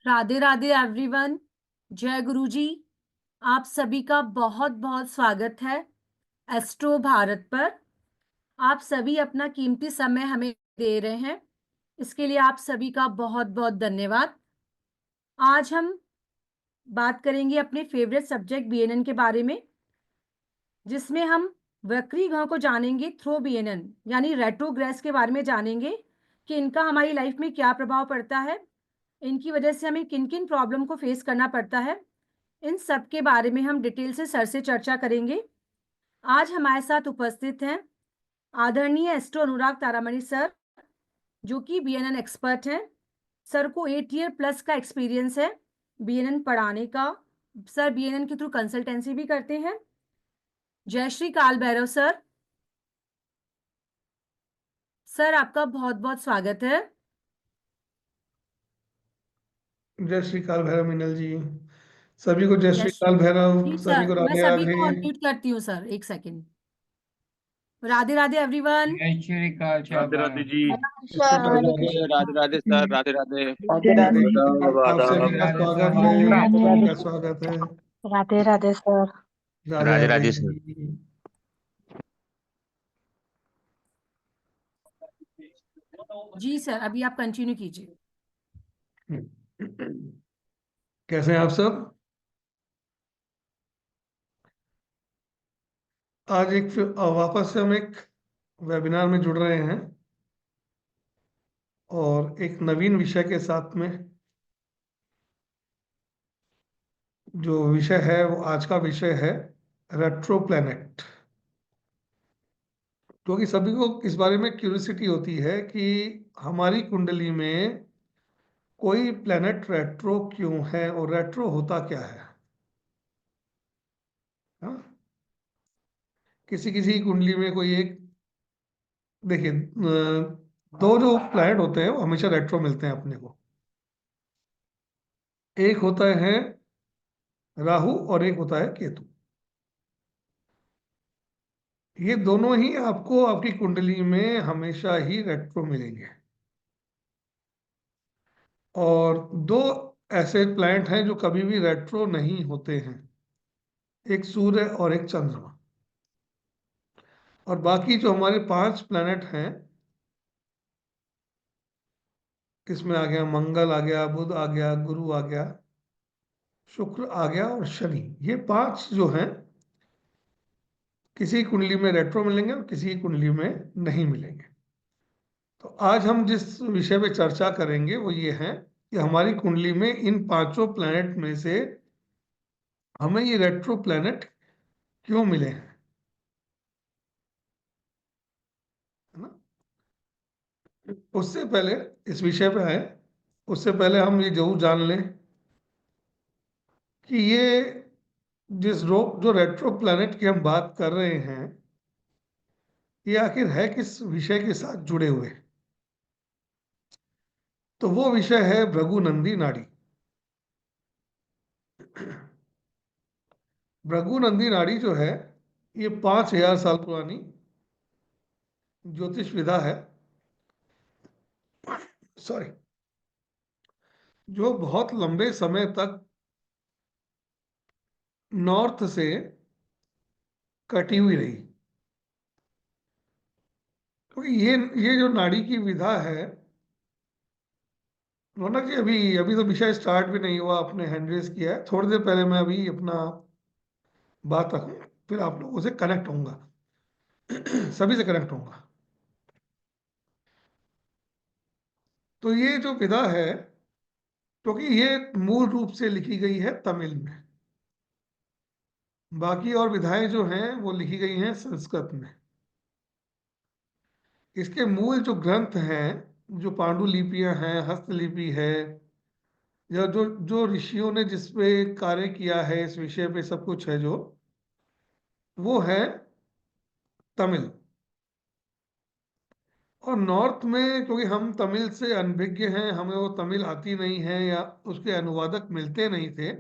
Radhe Radhe everyone. जय गुरु जी। आप सभी का बहुत बहुत स्वागत है एस्ट्रो भारत पर। आप सभी अपना कीमती समय हमें दे रहे हैं, इसके लिए आप सभी का बहुत बहुत धन्यवाद। आज हम बात करेंगे अपने फेवरेट सब्जेक्ट बीएनएन के बारे में, जिसमें हम वक्री ग्रहों को जानेंगे थ्रू बीएनएन, यानी रेट्रोग्रेस के बारे में जानेंगे कि इनका हमारी लाइफ में क्या प्रभाव पड़ता है, इनकी वजह से हमें किन किन प्रॉब्लम को फेस करना पड़ता है। इन सब के बारे में हम डिटेल से सर से चर्चा करेंगे। आज हमारे साथ उपस्थित हैं आदरणीय एस्ट्रो अनुराग तारामणि सर, जो कि बीएनएन एक्सपर्ट हैं। सर को 8 ईयर प्लस का एक्सपीरियंस है बीएनएन पढ़ाने का। सर बीएनएन के थ्रू कंसल्टेंसी भी करते हैं। जय श्री काल भैरव सर। सर आपका बहुत बहुत स्वागत है। जय श्री काल भैरव मीनल जी, सभी को जय जय श्री काल भैरव, जी सभी को सर, मैं राधे सभी राधे। को अनम्यूट करती हूँ सर, एक सेकेंड। राधे राधे एवरीवन। जय श्री काल राधे राधे जी। राधे राधे सर, राधे राधे। आप सभी का स्वागत है, आप सभी का स्वागत है। राधे राधे सर। राधे राधे राधे राधे सर। जी। जी सर, अभी आप कंटिन्यू कीजिए। कैसे हैं आप सब? आज वापस से हम एक वेबिनार में जुड़ रहे हैं और एक नवीन विषय के साथ में। जो विषय है वो आज का विषय है रेट्रो प्लैनेट। क्योंकि सभी को इस बारे में क्यूरियोसिटी होती है कि हमारी कुंडली में कोई प्लैनेट रेट्रो क्यों है और रेट्रो होता क्या है। हाँ? किसी किसी की कुंडली में कोई एक, देखिए, दो जो प्लैनेट होते हैं वो हमेशा रेट्रो मिलते हैं अपने को। एक होता है राहु और एक होता है केतु। ये दोनों ही आपको आपकी कुंडली में हमेशा ही रेट्रो मिलेंगे। और दो ऐसे प्लैनेट हैं जो कभी भी रेट्रो नहीं होते हैं, एक सूर्य और एक चंद्रमा। और बाकी जो हमारे 5 प्लैनेट हैं, इसमें आ गया मंगल, आ गया बुध, आ गया गुरु, आ गया शुक्र, आ गया और शनि। ये 5 जो हैं किसी कुंडली में रेट्रो मिलेंगे और किसी कुंडली में नहीं मिलेंगे। तो आज हम जिस विषय पे चर्चा करेंगे वो ये है कि हमारी कुंडली में इन 5 प्लैनेट में से हमें ये रेट्रो प्लैनेट क्यों मिले हैं, है ना। उससे पहले इस विषय पे आए, उससे पहले हम ये जरूर जान लें कि ये जो रेट्रो प्लैनेट की हम बात कर रहे हैं, ये आखिर है किस विषय के साथ जुड़े हुए। तो वो विषय है भृगुनंदी नाड़ी। भृगुनंदी नाड़ी जो है, ये 5000 साल पुरानी ज्योतिष विधा है, सॉरी, जो बहुत लंबे समय तक नॉर्थ से कटी हुई रही। क्योंकि ये जो नाड़ी की विधा है, रौनक जी, अभी अभी तो विषय स्टार्ट भी नहीं हुआ, आपने हैंड रेज किया है। थोड़ी देर पहले मैं अभी अपना बात रखूंगा, फिर आप लोगों से कनेक्ट होऊंगा, सभी से कनेक्ट होऊंगा। तो ये जो विधा है, क्योंकि ये मूल रूप से लिखी गई है तमिल में, बाकी और विधाएं जो हैं वो लिखी गई हैं संस्कृत में। इसके मूल जो ग्रंथ हैं, जो पांडुलिपियां हैं, हस्तलिपि है, या जो जो ऋषियों ने जिस पे कार्य किया है, इस विषय पे सब कुछ है, जो वो है तमिल। और नॉर्थ में क्योंकि हम तमिल से अनभिज्ञ हैं, हमें वो तमिल आती नहीं है या उसके अनुवादक मिलते नहीं थे,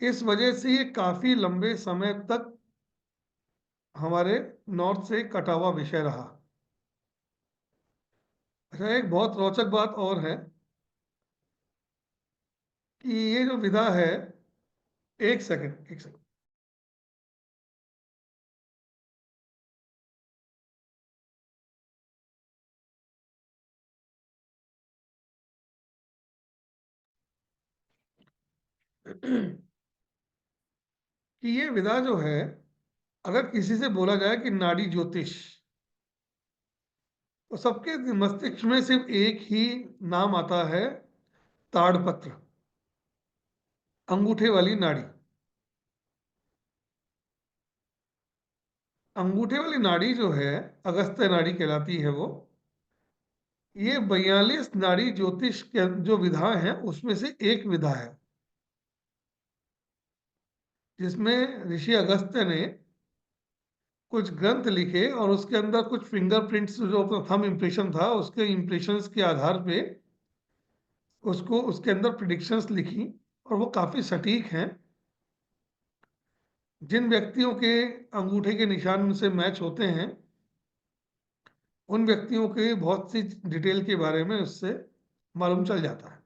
इस वजह से ये काफी लंबे समय तक हमारे नॉर्थ से कटा हुआ विषय रहा। अच्छा, एक बहुत रोचक बात और है कि ये जो विधा है, एक सेकंड एक सेकंड, कि ये विधा जो है, अगर किसी से बोला जाए कि नाड़ी ज्योतिष, तो सबके मस्तिष्क में सिर्फ एक ही नाम आता है, ताड़पत्र, अंगूठे वाली नाड़ी। अंगूठे वाली नाड़ी जो है, अगस्त्य नाड़ी कहलाती है वो। ये 42 नाड़ी ज्योतिष के जो विधा है उसमें से एक विधा है, जिसमें ऋषि अगस्त्य ने कुछ ग्रंथ लिखे और उसके अंदर कुछ फिंगरप्रिंट्स, जो अपना थंब इम्प्रेशन था, उसके इम्प्रेशंस के आधार पे उसको उसके अंदर प्रिडिक्शंस लिखी, और वो काफी सटीक हैं। जिन व्यक्तियों के अंगूठे के निशान उनसे मैच होते हैं, उन व्यक्तियों के बहुत सी डिटेल के बारे में उससे मालूम चल जाता है।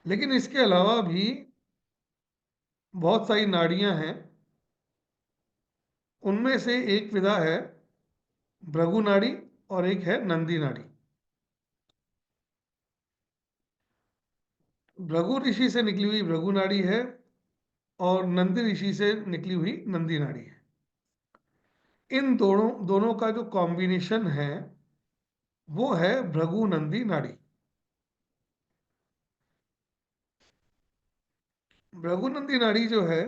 लेकिन इसके अलावा भी बहुत सारी नाड़ियां हैं। उनमें से एक विधा है भृगु नाड़ी, और एक है नंदी नाड़ी। भृगु ऋषि से निकली हुई भृगु नाड़ी है, और नंदी ऋषि से निकली हुई नंदी नाड़ी है। इन दोनों दोनों का जो कॉम्बिनेशन है वो है भृगु नंदी नाड़ी। भृगु नंदी नाड़ी जो है,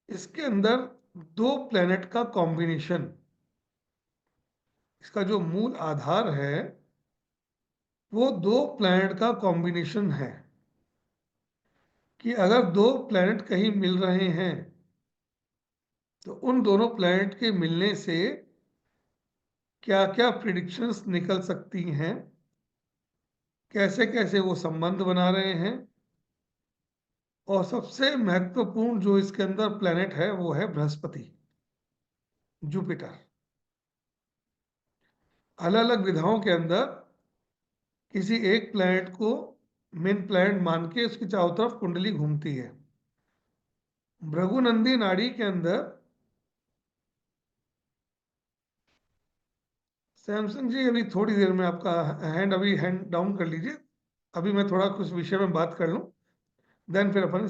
इसके अंदर दो प्लेनेट का कॉम्बिनेशन, इसका जो मूल आधार है वो दो प्लेनेट का कॉम्बिनेशन है। कि अगर दो प्लेनेट कहीं मिल रहे हैं तो उन दोनों प्लेनेट के मिलने से क्या क्या प्रिडिक्शंस निकल सकती हैं, कैसे कैसे वो संबंध बना रहे हैं। और सबसे महत्वपूर्ण जो इसके अंदर प्लेनेट है वो है बृहस्पति, जुपिटर। अलग अलग विधाओं के अंदर किसी एक प्लैनेट को मेन प्लैनेट मान के उसकी चारों तरफ कुंडली घूमती है। भृगुनंदी नाड़ी के अंदर, सैमसंग जी अभी थोड़ी देर में आपका हैंड डाउन कर लीजिए। अभी मैं थोड़ा कुछ विषय में बात कर लूं, देन फिर अपन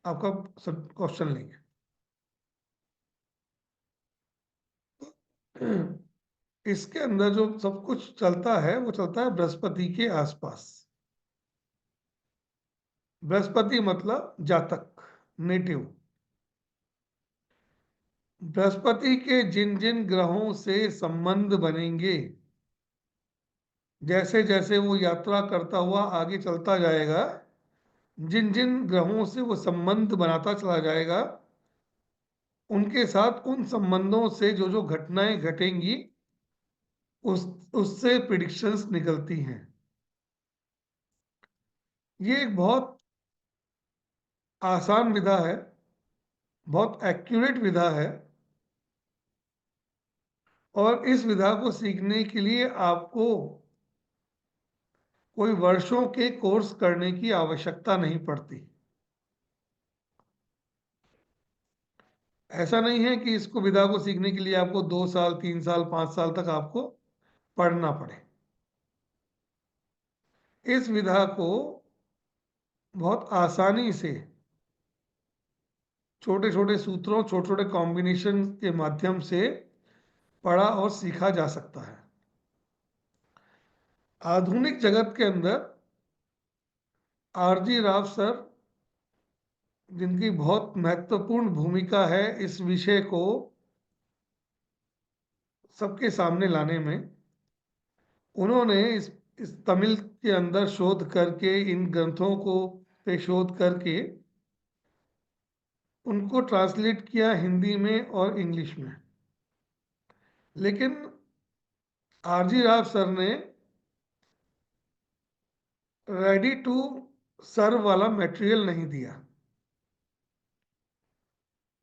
आपका सब क्वेश्चन लेंगे। इसके अंदर जो सब कुछ चलता है वो चलता है बृहस्पति के आसपास। बृहस्पति मतलब जातक, नेटिव। बृहस्पति के जिन जिन ग्रहों से संबंध बनेंगे, जैसे जैसे वो यात्रा करता हुआ आगे चलता जाएगा, जिन जिन ग्रहों से वो संबंध बनाता चला जाएगा, उनके साथ उन संबंधों से जो जो घटनाएं घटेंगी उस उससे प्रिडिक्शंस निकलती हैं। ये एक बहुत आसान विधा है, बहुत एक्यूरेट विधा है। और इस विधा को सीखने के लिए आपको कोई वर्षों के कोर्स करने की आवश्यकता नहीं पड़ती। ऐसा नहीं है कि इसको विधा को सीखने के लिए आपको 2 साल 3 साल 5 साल तक आपको पढ़ना पड़े। इस विधा को बहुत आसानी से छोटे छोटे सूत्रों, छोटे छोटे कॉम्बिनेशन के माध्यम से पढ़ा और सीखा जा सकता है। आधुनिक जगत के अंदर आरजी राव सर, जिनकी बहुत महत्वपूर्ण भूमिका है इस विषय को सबके सामने लाने में, उन्होंने इस तमिल के अंदर शोध करके, इन ग्रंथों को पे शोध करके उनको ट्रांसलेट किया हिंदी में और इंग्लिश में। लेकिन आरजी राव सर ने रेडी टू सर्व वाला मटेरियल नहीं दिया।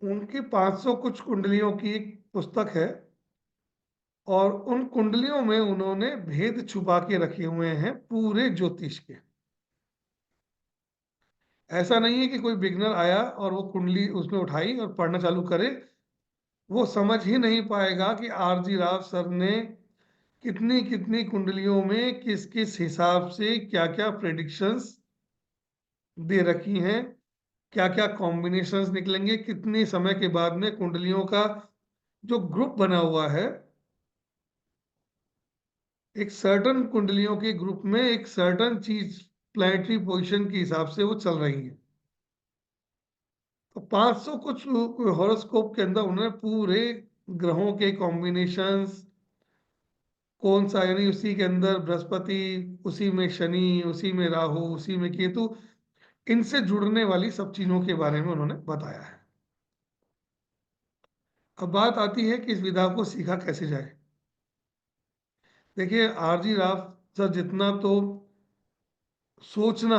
उनकी 500 कुछ कुंडलियों की एक पुस्तक है, और उन कुंडलियों में उन्होंने भेद छुपा के रखे हुए हैं पूरे ज्योतिष के। ऐसा नहीं है कि कोई बिगनर आया और वो कुंडली उसमें उठाई और पढ़ना चालू करे, वो समझ ही नहीं पाएगा कि आरजी राव सर ने कितनी कितनी कुंडलियों में किस किस हिसाब से क्या क्या प्रेडिक्शंस दे रखी हैं, क्या क्या कॉम्बिनेशंस निकलेंगे, कितने समय के बाद में कुंडलियों का जो ग्रुप बना हुआ है, एक सर्टन कुंडलियों के ग्रुप में एक सर्टन चीज प्लैनेटरी पोजीशन के हिसाब से वो चल रही है। तो 500 कुछ हॉरोस्कोप के अंदर उन्होंने पूरे ग्रहों के कॉम्बिनेशंस, कौन सा, यानी उसी के अंदर बृहस्पति, उसी में शनि, उसी में राहु, उसी में केतु, इनसे जुड़ने वाली सब चीजों के बारे में उन्होंने बताया है। अब बात आती है कि इस विधा को सीखा कैसे जाए। देखिए, आरजी राव सर जितना तो सोचना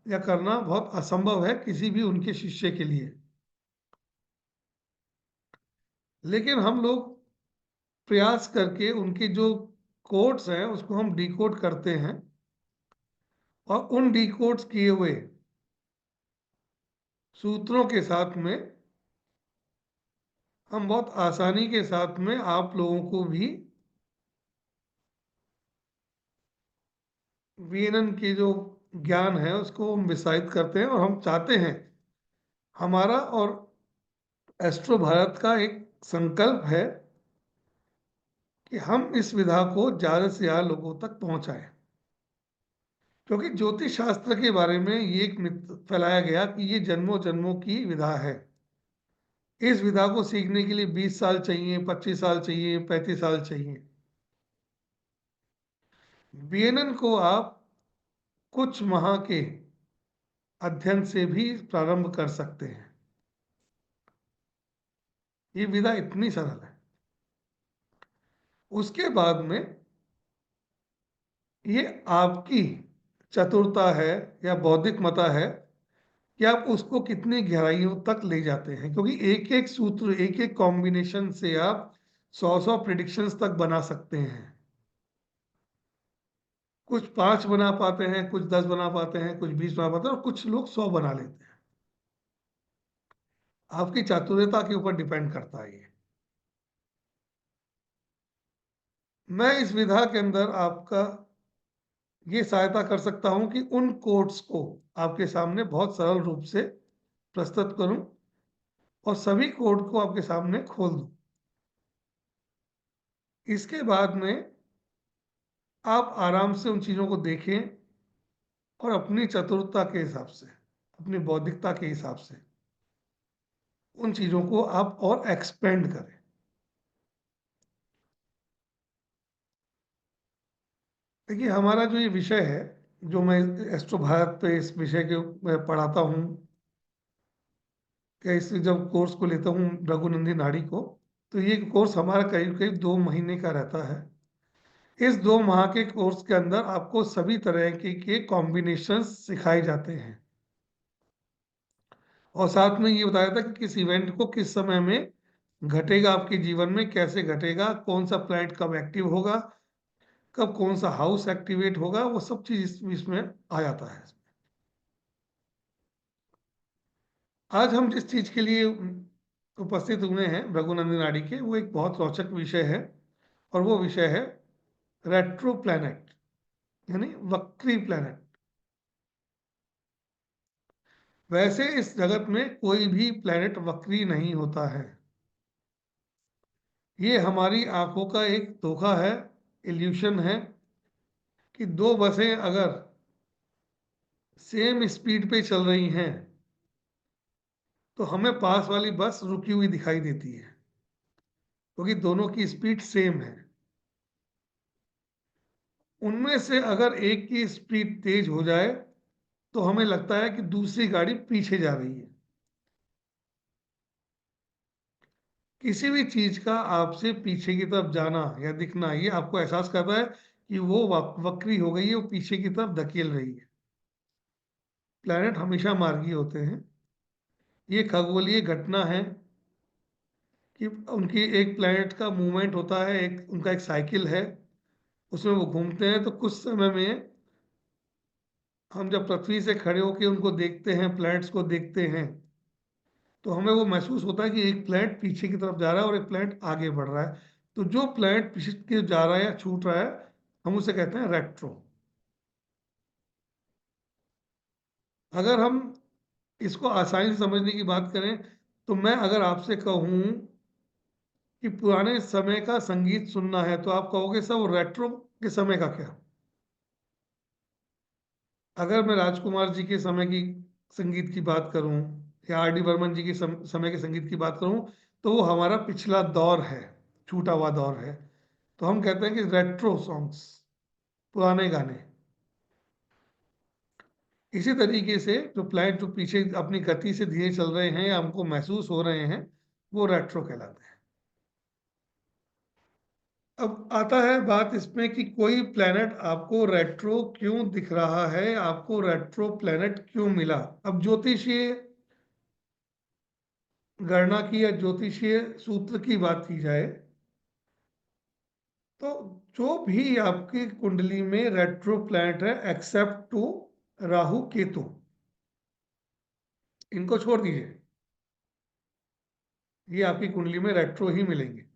या करना बहुत असंभव है किसी भी उनके शिष्य के लिए, लेकिन हम लोग प्रयास करके उनके जो कोड्स हैं उसको हम डिकोड करते हैं, और उन डिकोड्स किए हुए सूत्रों के साथ में हम बहुत आसानी के साथ में आप लोगों को भी वीएनएन के जो ज्ञान है उसको हम विस्तारित करते हैं, और हम चाहते हैं, हमारा और एस्ट्रो भारत का एक संकल्प है कि हम इस विधा को ज्यादा से ज्यादा लोगों तक पहुंचाएं। क्योंकि ज्योतिष शास्त्र के बारे में ये एक मिथ फैलाया गया कि ये जन्मों जन्मों की विधा है, इस विधा को सीखने के लिए 20 साल चाहिए, 25 साल चाहिए, 35 साल चाहिए। वीएनएन को आप कुछ माह के अध्ययन से भी प्रारंभ कर सकते हैं। ये विधा इतनी सरल है। उसके बाद में ये आपकी चतुरता है या बौद्धिक मता है कि आप उसको कितनी गहराइयों तक ले जाते हैं, क्योंकि एक एक सूत्र, एक एक कॉम्बिनेशन से आप 100 प्रिडिक्शंस तक बना सकते हैं। कुछ 5 बना पाते हैं, कुछ 10 बना पाते हैं, कुछ 20 बना पाते हैं, और कुछ लोग 100 बना लेते हैं। आपकी चातुर्यता के ऊपर डिपेंड करता है ये। मैं इस विधा के अंदर आपका ये सहायता कर सकता हूं कि उन कोड्स को आपके सामने बहुत सरल रूप से प्रस्तुत करूं और सभी कोड को आपके सामने खोल दूं। इसके बाद में आप आराम से उन चीजों को देखें और अपनी चतुरता के हिसाब से, अपनी बौद्धिकता के हिसाब से उन चीजों को आप और एक्सपेंड करें। देखिए, हमारा जो ये विषय है, जो मैं एस्ट्रो भारत पे इस विषय के मैं पढ़ाता हूँ, या इस जब कोर्स को लेता हूँ रघुनंदी नाड़ी को, तो ये कोर्स हमारा करीब करीब 2 महीने का रहता है। इस 2 माह के कोर्स के अंदर आपको सभी तरह के कॉम्बिनेशंस सिखाए जाते हैं, और साथ में ये बताया था कि किस इवेंट को किस समय में घटेगा, आपके जीवन में कैसे घटेगा, कौन सा प्लैनेट कब एक्टिव होगा, कब कौन सा हाउस एक्टिवेट होगा, वो सब चीज इसमें आ जाता है। आज हम जिस चीज के लिए उपस्थित हुए हैं रघुनंदन नाड़ी के, वो एक बहुत रोचक विषय है, और वो विषय है रेट्रो प्लैनेट, यानी वक्री प्लैनेट। वैसे इस जगत में कोई भी प्लैनेट वक्री नहीं होता है। ये हमारी आंखों का एक धोखा है, इल्यूशन है, कि दो बसें अगर सेम स्पीड पे चल रही हैं तो हमें पास वाली बस रुकी हुई दिखाई देती है, क्योंकि दोनों की स्पीड सेम है। उनमें से अगर एक की स्पीड तेज हो जाए तो हमें लगता है कि दूसरी गाड़ी पीछे जा रही है। किसी भी चीज का आपसे पीछे की तरफ जाना या दिखना, ये आपको एहसास करता है कि वो वक्री हो गई है, वो पीछे की तरफ धकेल रही है। प्लैनेट हमेशा मार्गी होते हैं। ये खगोलीय घटना है कि उनकी एक प्लैनेट का मूवमेंट होता है, एक उनका एक साइकिल है, उसमें वो घूमते हैं। तो कुछ समय में हम जब पृथ्वी से खड़े होकर उनको देखते हैं, प्लैनेट्स को देखते हैं, तो हमें वो महसूस होता है कि एक प्लैनेट पीछे की तरफ जा रहा है और एक प्लैनेट आगे बढ़ रहा है। तो जो प्लैनेट पीछे की जा रहा है या छूट रहा है, हम उसे कहते हैं रेट्रो। अगर हम इसको आसानी से समझने की बात करें, तो मैं अगर आपसे कहूं कि पुराने समय का संगीत सुनना है, तो आप कहोगे सब रेट्रो के समय का क्या? अगर मैं राजकुमार जी के समय की संगीत की बात करूं या आर डी बर्मन जी के समय के संगीत की बात करूं, तो वो हमारा पिछला दौर है, छूटा हुआ दौर है। तो हम कहते हैं कि रेट्रो सॉन्ग्स, पुराने गाने। इसी तरीके से जो प्लैनेट जो पीछे अपनी गति से धीरे चल रहे हैं या हमको महसूस हो रहे हैं, वो रेट्रो कहलाते हैं। अब आता है बात इसमें कि कोई प्लैनेट आपको रेट्रो क्यों दिख रहा है, आपको रेट्रो प्लैनेट क्यों मिला। अब ज्योतिषीय गणना की या ज्योतिषीय सूत्र की बात की जाए, तो जो भी आपकी कुंडली में रेट्रो प्लैनेट है, एक्सेप्ट टू राहु केतु, इनको छोड़ दीजिए, ये आपकी कुंडली में रेट्रो ही मिलेंगे।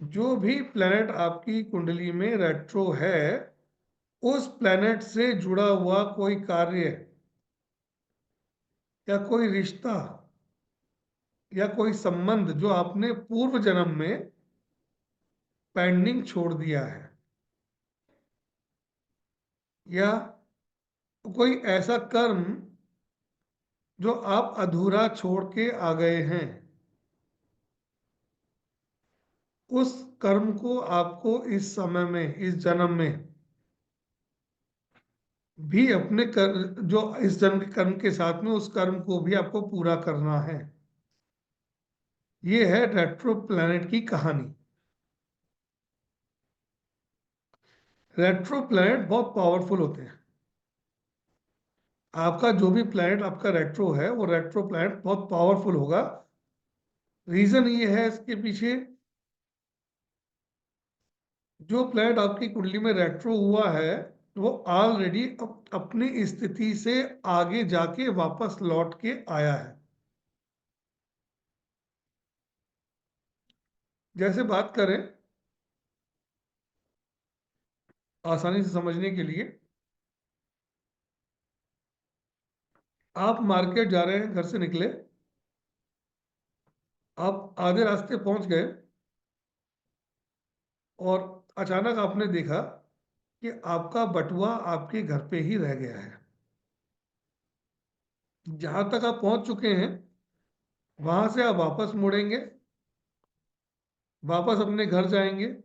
जो भी प्लैनेट आपकी कुंडली में रेट्रो है, उस प्लैनेट से जुड़ा हुआ कोई कार्य या कोई रिश्ता या कोई संबंध जो आपने पूर्व जन्म में पेंडिंग छोड़ दिया है, या कोई ऐसा कर्म जो आप अधूरा छोड़ के आ गए हैं, उस कर्म को आपको इस समय में, इस जन्म में भी अपने जो इस जन्म के कर्म के साथ में उस कर्म को भी आपको पूरा करना है। ये है रेट्रो प्लैनेट की कहानी। रेट्रो प्लैनेट बहुत पावरफुल होते हैं। आपका जो भी प्लैनेट आपका रेट्रो है, वो रेट्रो प्लैनेट बहुत पावरफुल होगा। रीजन ये है इसके पीछे, जो प्लैनेट आपकी कुंडली में रेट्रो हुआ है, वो ऑलरेडी अपनी स्थिति से आगे जाके वापस लौट के आया है। जैसे बात करें आसानी से समझने के लिए, आप मार्केट जा रहे हैं, घर से निकले, आप आधे रास्ते पहुंच गए और अचानक आपने देखा कि आपका बटुआ आपके घर पे ही रह गया है। जहां तक आप पहुंच चुके हैं, वहां से आप वापस मुड़ेंगे, वापस अपने घर जाएंगे,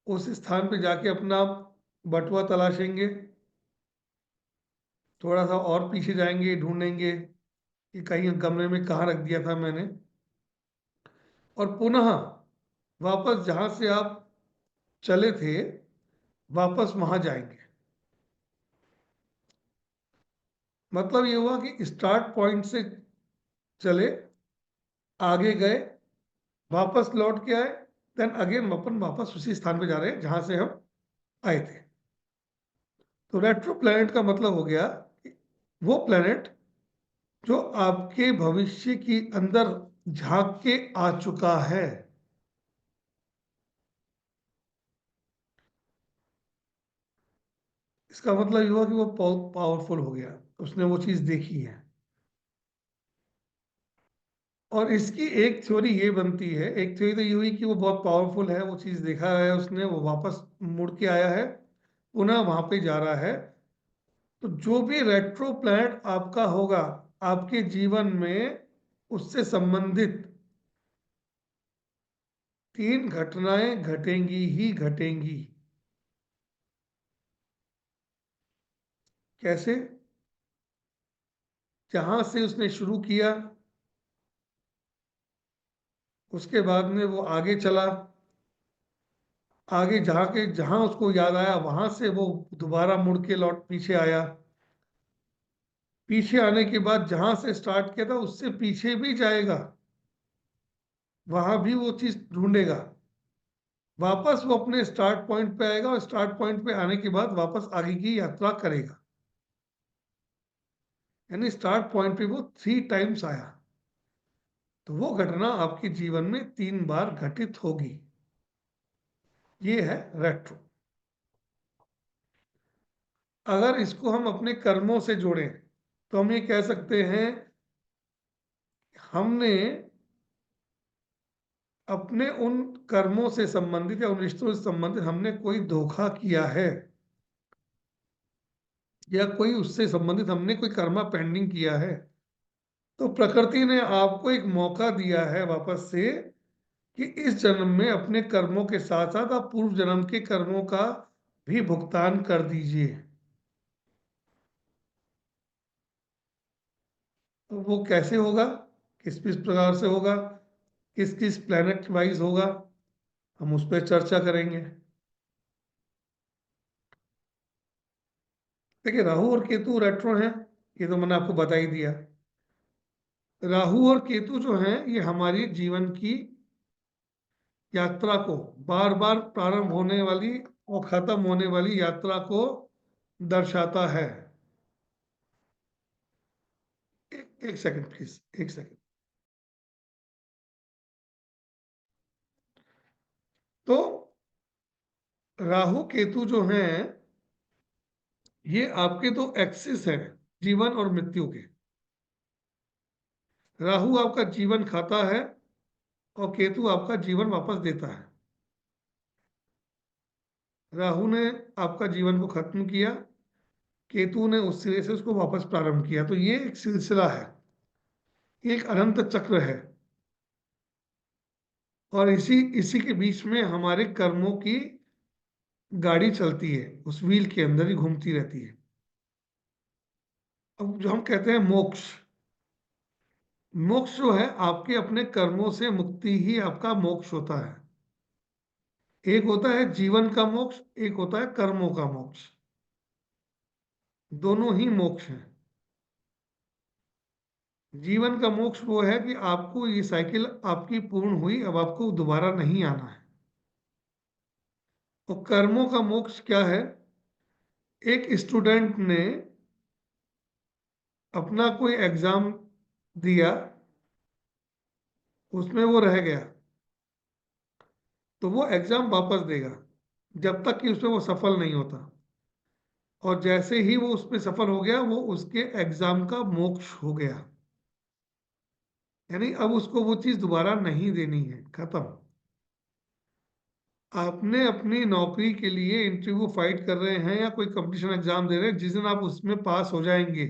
उस स्थान पे जाके अपना बटुआ तलाशेंगे, थोड़ा सा और पीछे जाएंगे, ढूंढेंगे कि कहीं कमरे में कहाँ रख दिया था मैंने, और पुनः वापस जहां से आप चले थे, वापस वहां जाएंगे। मतलब ये हुआ कि स्टार्ट पॉइंट से चले, आगे गए, वापस लौट के आए, देन अगेन अपन वापस उसी स्थान पे जा रहे हैं जहां से हम आए थे। तो रेट्रो प्लैनेट का मतलब हो गया कि वो प्लैनेट जो आपके भविष्य की अंदर झांक के आ चुका है। इसका मतलब ये हुआ कि वो बहुत पावरफुल हो गया, उसने वो चीज देखी है। और इसकी एक थ्योरी ये बनती है, एक थ्योरी तो ये हुई कि वो बहुत पावरफुल है, वो चीज देखा है उसने, वो वापस मुड़ के आया है, पुनः वहां पे जा रहा है। तो जो भी रेट्रो प्लैनेट आपका होगा, आपके जीवन में उससे संबंधित तीन घटनाएं घटेंगी ही घटेंगी। कैसे? जहां से उसने शुरू किया, उसके बाद में वो आगे चला, आगे जहां उसको याद आया वहां से वो दोबारा मुड़ के लौट पीछे आया, पीछे आने के बाद जहां से स्टार्ट किया था उससे पीछे भी जाएगा, वहां भी वो चीज ढूंढेगा, वापस वो अपने स्टार्ट पॉइंट पे आएगा और स्टार्ट पॉइंट पे आने के बाद वापस आगे की यात्रा करेगा। यानी स्टार्ट पॉइंट पे वो 3 टाइम्स आया, तो वो घटना आपके जीवन में 3 बार घटित होगी। ये है रेट्रो। अगर इसको हम अपने कर्मों से जोड़ें तो हम ये कह सकते हैं, हमने अपने उन कर्मों से संबंधित या उन रिश्तों से संबंधित हमने कोई धोखा किया है, या कोई उससे संबंधित हमने कोई कर्मा पेंडिंग किया है, तो प्रकृति ने आपको एक मौका दिया है वापस से कि इस जन्म में अपने कर्मों के साथ साथ आप पूर्व जन्म के कर्मों का भी भुगतान कर दीजिए। तो वो कैसे होगा, किस किस प्रकार से होगा, किस किस प्लेनेट वाइज होगा, हम उस पर चर्चा करेंगे। देखिए, राहु और केतु रेट्रो हैं, ये तो मैंने आपको बता ही दिया। राहु और केतु जो हैं ये हमारी जीवन की यात्रा को, बार बार प्रारंभ होने वाली और खत्म होने वाली यात्रा को दर्शाता है। एक सेकंड प्लीज, एक सेकंड। तो राहु केतु जो हैं ये आपके तो एक्सिस हैं जीवन और मृत्यु के। राहु आपका जीवन खाता है और केतु आपका जीवन वापस देता है। राहु ने आपका जीवन को खत्म किया, केतु ने उस सिरे से उसको वापस प्रारंभ किया। तो ये एक सिलसिला है, ये एक अनंत चक्र है, और इसी इसी के बीच में हमारे कर्मों की गाड़ी चलती है, उस व्हील के अंदर ही घूमती रहती है। अब जो हम कहते हैं मोक्ष, मोक्ष जो है आपके अपने कर्मों से मुक्ति ही आपका मोक्ष होता है। एक होता है जीवन का मोक्ष, एक होता है कर्मों का मोक्ष। दोनों ही मोक्ष हैं। जीवन का मोक्ष वो है कि आपको ये साइकिल आपकी पूर्ण हुई, अब आपको दोबारा नहीं आना है। और कर्मों का मोक्ष क्या है, एक स्टूडेंट ने अपना कोई एग्जाम दिया, उसमें वो रह गया, तो वो एग्जाम वापस देगा जब तक कि उसमें वो सफल नहीं होता। और जैसे ही वो उसमें सफल हो गया, वो उसके एग्जाम का मोक्ष हो गया। यानी अब उसको वो चीज दोबारा नहीं देनी है, खत्म। आपने अपनी नौकरी के लिए इंटरव्यू फाइट कर रहे हैं या कोई कंपटीशन एग्जाम दे रहे हैं, जिस दिन आप उसमें पास हो जाएंगे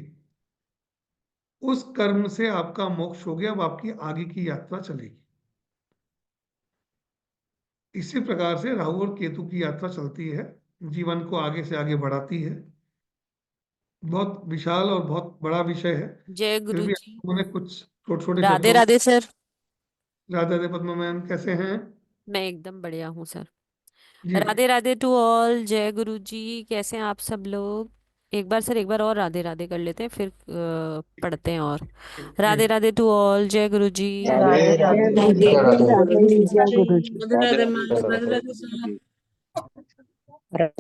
उस कर्म से आपका मोक्ष हो गया, अब आपकी आगे की यात्रा चलेगी। इसी प्रकार से राहु और केतु की यात्रा चलती है, जीवन को आगे से आगे बढ़ाती है। बहुत विशाल और बहुत बड़ा विषय है, जय फिर गुरु भी जी। मैंने कुछ छोटे छोटे राधे शब्दों में। राधे सर। राधा राधे पद्मा मैम, कैसे हैं? मैं एकदम बढ़िया हूँ सर। जी राधे राधे टू ऑल। जय गुरु जी, कैसे हैं आप सब लोग? एक बार सर, एक बार और राधे राधे कर लेते हैं, फिर पढ़ते हैं। और जी। Radhe Radhe to all. जय गुरु जी। राधे जय राधे गुरु जी। सीता राधे। राधे गुरु जी। जय गुरु जी। राधे राधे राधे राधे माँ, सीता राधे राधे। राधे सर।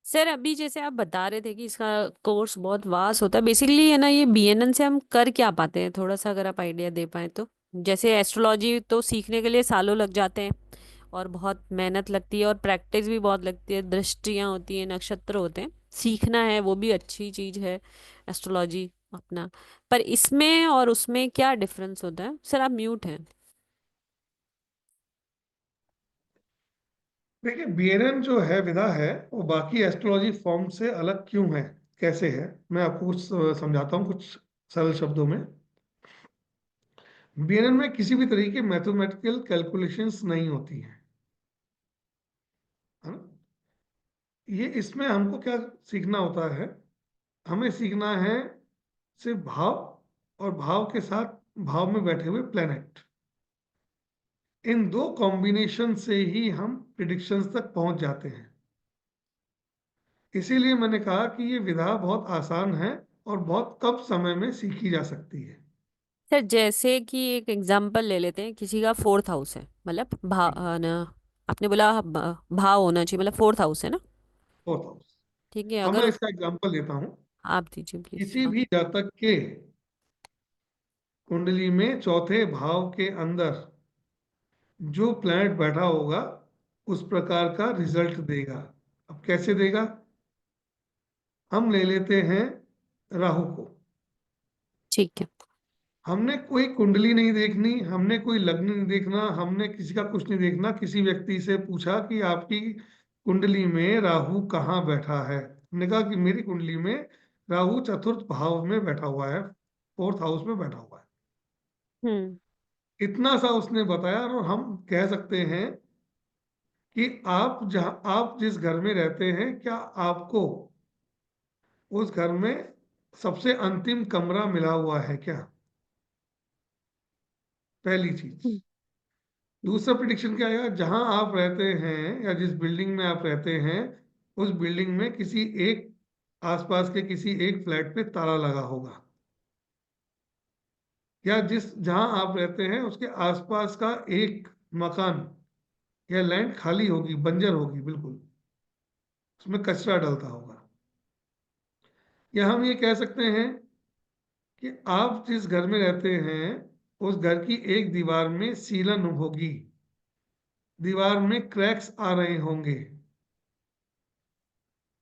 सर अभी जैसे आप बता रहे थे कि इसका कोर्स बहुत वास्ट होता है, बेसिकली है ना, ये बीएनएन से हम कर क्या पाते हैं, थोड़ा सा अगर आप आइडिया दे पाए तो। जैसे एस्ट्रोलॉजी तो सीखने के लिए सालों लग जाते हैं और बहुत मेहनत लगती है और प्रैक्टिस भी बहुत लगती है, दृष्टियां होती हैं, नक्षत्र होते हैं, सीखना है, वो भी अच्छी चीज है एस्ट्रोलॉजी अपना। पर इसमें और उसमें क्या डिफरेंस होता है? सर आप म्यूट हैं। देखिए, बीएनएन जो है विधा है, वो बाकी एस्ट्रोलॉजी फॉर्म से अलग क्यों है, कैसे है, मैं आपको कुछ समझाता हूँ कुछ सरल शब्दों में। बीएनएन में किसी भी तरीके की मैथमेटिकल कैलकुलेशंस नहीं होती हैं, है ना। ये इसमें हमको क्या सीखना होता है, हमें सीखना है सिर्फ भाव, और भाव के साथ भाव में बैठे हुए प्लेनेट। इन दो कॉम्बिनेशन से ही हम प्रिडिक्शंस तक पहुंच जाते हैं। इसीलिए मैंने कहा कि ये विधा बहुत आसान है और बहुत कम समय में सीखी जा सकती है। सर जैसे कि एक एग्जांपल ले लेते हैं, किसी का फोर्थ हाउस है, मतलब ना, आपने बोला भाव होना चाहिए, मतलब फोर्थ हाउस है ना। Fourth house. ठीक है, अब अगर मैं इसका एग्जांपल देता हूँ। आप दीजिए प्लीज। किसी भी जातक के कुंडली में चौथे भाव के अंदर जो प्लैनेट बैठा होगा उस प्रकार का रिजल्ट देगा। अब कैसे देगा? हम ले लेते हैं राहु को। ठीक है। हमने कोई कुंडली नहीं देखनी, हमने कोई लग्न नहीं देखना, हमने किसी का कुछ नहीं देखना। किसी व्यक्ति से पूछा कि आपकी कुंडली में राहु कहाँ बैठा है। हमने कहा कि मेरी कुंडली में राहु चतुर्थ भाव में बैठा हुआ है, फोर्थ हाउस में बैठा हुआ है। हम्म। इतना सा उसने बताया और हम कह सकते हैं कि आप जिस घर में रहते हैं, क्या आपको उस घर में सबसे अंतिम कमरा मिला हुआ है क्या? पहली चीज। हम्म। दूसरा प्रिडिक्शन क्या आएगा? जहां आप रहते हैं या जिस बिल्डिंग में आप रहते हैं, उस बिल्डिंग में किसी एक आसपास के किसी एक फ्लैट पे ताला लगा होगा, या जहां आप रहते हैं उसके आसपास का एक मकान या लैंड खाली होगी, बंजर होगी बिल्कुल, उसमें कचरा डलता होगा। या हम ये कह सकते हैं कि आप जिस घर में रहते हैं उस घर की एक दीवार में सीलन होगी, दीवार में क्रैक्स आ रहे होंगे।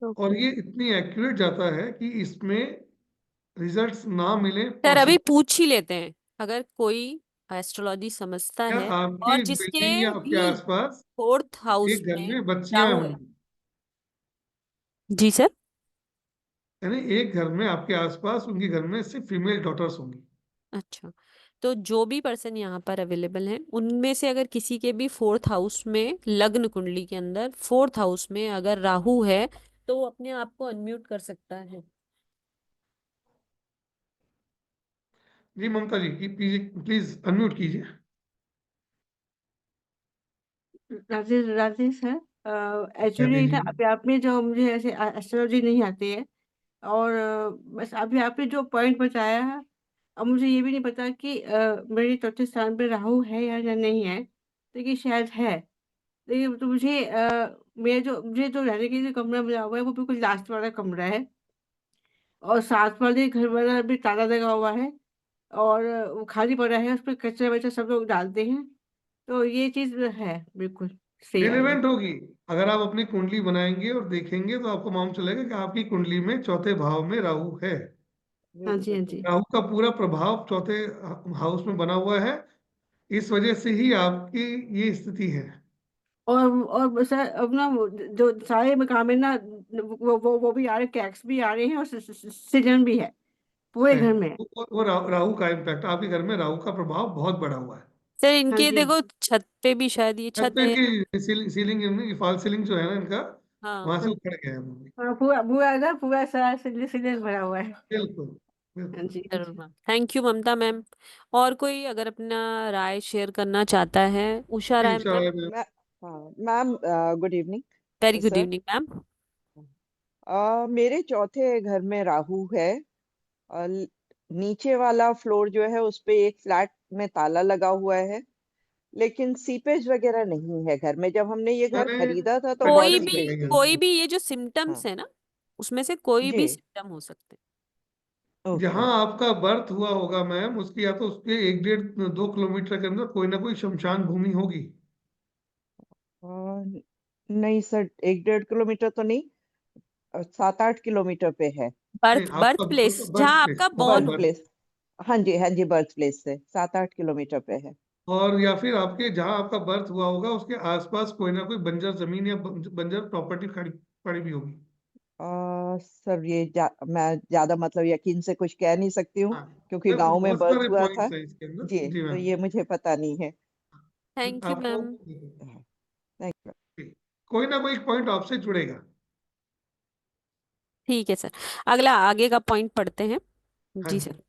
और ओके। ये इतनी एक्यूरेट जाता है कि इसमें रिजल्ट्स ना मिले सर अभी पॉसिबल। पूछ ही लेते हैं, अगर कोई एस्ट्रोलॉजी समझता क्या है और आपकी जिसके बिल्डिंग या आपके भी आसपास फोर्थ हाउस एक घर में में बच्चियां राहु है। होंगी? जी सर। यानी एक घर में आपके आसपास उनके घर में सिर्फ फीमेल डॉटर्स होंगी। अच्छा, तो जो भी पर्सन यहाँ पर अवेलेबल हैं उनमें से अगर किसी के भी फोर्थ हाउस में, लग्न कुंडली के अंदर फोर्थ हाउस में अगर राहु है, तो वो अपने आप को अनम्यूट कर सकता है। जी ममता जी की प्लीज अनम्यूट कीजिए। राजेश राजेश है। क्या एक्चुअली ना दीजिए? अभी आप में जो मुझे ऐसे एस्ट्रोलॉजी नहीं आती है। और बस अभी आपने जो पॉइंट बताया है, अब मुझे ये भी नहीं पता कि मेरे चौथे स्थान पे राहु है या नहीं है। लेकिन शायद है। लेकिन तो मुझे जो रहने के लिए कमरा मिला हुआ है वो बिल्कुल लास्ट वाला कमरा है। और साथ वाले घर वाला भी ताला लगा हुआ है। और वो खाली पड़ा है, उस पर कचरा वचरा सब लोग डालते हैं। तो ये चीज है बिल्कुल सही आई है। रिलेवेंट होगी। अगर आप अपनी कुंडली बनाएंगे और देखेंगे तो आपको मालूम चलेगा कि आपकी कुंडली में चौथे भाव में राहु है। हाँ जी, हाँ जी। राहु का पूरा प्रभाव चौथे हाउस में बना हुआ है। इस वजह से ही आपकी ये स्थिति है। और सर अब ना जो सारे मकान में ना वो भी आ रहे, टैक्स भी आ रहे हैं और सीजन भी है पूरे है घर में। वो राहु का इम्पैक्ट, आपके घर में राहु का प्रभाव बहुत बड़ा हुआ है। सर हाँ इनके जी, देखो छत पे भी, शायद ये छत छत पे है। इनकी सीलिंग फॉल सीलिंग जो है ना इनका, वहां हाँ। से हाँ। उखड़ गया है वो भी। हाँ, पूरा पूरा ना पूरा सारा सीजन भरा हुआ है। बिल्कुल हाँ बिल्कुल। जी, हाँ जरूर जी। Ma'am, thank you Mamta ma'am. और कोई अगर अपना राय शेयर करना चाहता है? उषा जी राय उषा मैम। राय मैम। मै हाँ ma'am, good very evening good sir. Evening ma'am. मेरे चौथे घर में राहु है। और नीचे वाला फ्लोर जो है उस पे एक फ्लैट में ताला लगा हुआ है। लेकिन सीपेज वगैरह नहीं है घर में। जब हमने ये घर मैंने खरीदा था तो बहुत कोई पेट्रोलिंग भी सीपेज देखी है। थी। कोई भी ये जो सिम्टम्स हाँ है ना, उसमें से कोई भी जी। सिम्टम हो सकते ओके। जहां आपका बर्थ हुआ होगा मैम, उसकी या तो उसके 1 1.5 2 किलोमीटर के अंदर कोई ना कोई शमशान भूमि होगी। नहीं सर, 1 1.5 किलोमीटर तो नहीं, 7 8 किलोमीटर पे है। नहीं, बर्थ आपका बर्थ प्लेस बर्थ जहाँ प्लेस, आपका आपका बॉर्न बर्थ हो। बर्थ। प्लेस। हाँ जी, हाँ जी, बर्थ प्लेस से 7 8 किलोमीटर पे है। और या फिर आपके जहां आपका बर्थ हुआ होगा उसके आसपास कोई ना कोई बंजर जमीन या बंजर प्रॉपर्टी खड़ी पड़ी भी होगी। सर मैं ज्यादा मतलब यकीन से कुछ कह नहीं सकती हूँ, हाँ, क्योंकि मैम गांव में बहुत बर्थ सारे हुआ था। पॉइंट्स हैं इसके अंदर। जी, जी तो मैम। ये मुझे पता नहीं है। थैंक यू आपको मैम। Thank you. कोई ना कोई पॉइंट आपसे जुड़ेगा। ठीक है सर, अगला आगे का पॉइंट पढ़ते हैं। हाँ जी जी। सर।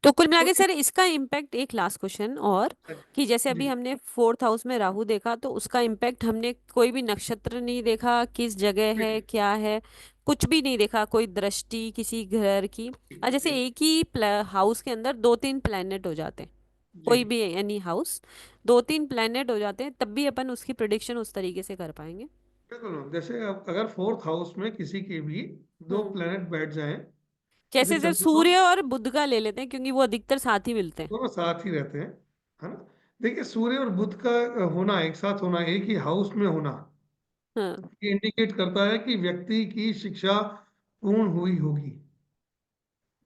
तो कुल मिला तो के सर इसका इम्पैक्ट, एक लास्ट क्वेश्चन और, कि जैसे अभी जी हमने फोर्थ हाउस में राहु देखा तो उसका इम्पैक्ट हमने कोई भी नक्षत्र नहीं देखा, किस जगह है क्या है, कुछ भी नहीं देखा, कोई दृष्टि किसी घर की। और जैसे जी एक ही हाउस के अंदर दो तीन प्लेनेट हो जाते हैं, जी कोई भी एनी हाउस, दो तीन प्लेनेट हो जाते हैं, तब भी अपन उसकी प्रिडिक्शन उस तरीके से कर पाएंगे। बिल्कुल मैम। जैसे अगर फोर्थ हाउस में किसी के भी दो हम्म। प्लेनेट बैठ जाएं, जैसे जैसे सर चंद्रमा, सूर्य और बुध का ले लेते हैं क्योंकि वो अधिकतर साथ ही मिलते हैं। दोनों साथ ही रहते हैं, है ना। देखिए सूर्य और बुध का होना, एक साथ होना, एक ही हाउस में होना, हाँ। ये इंडिकेट करता है कि व्यक्ति की शिक्षा पूर्ण हुई होगी।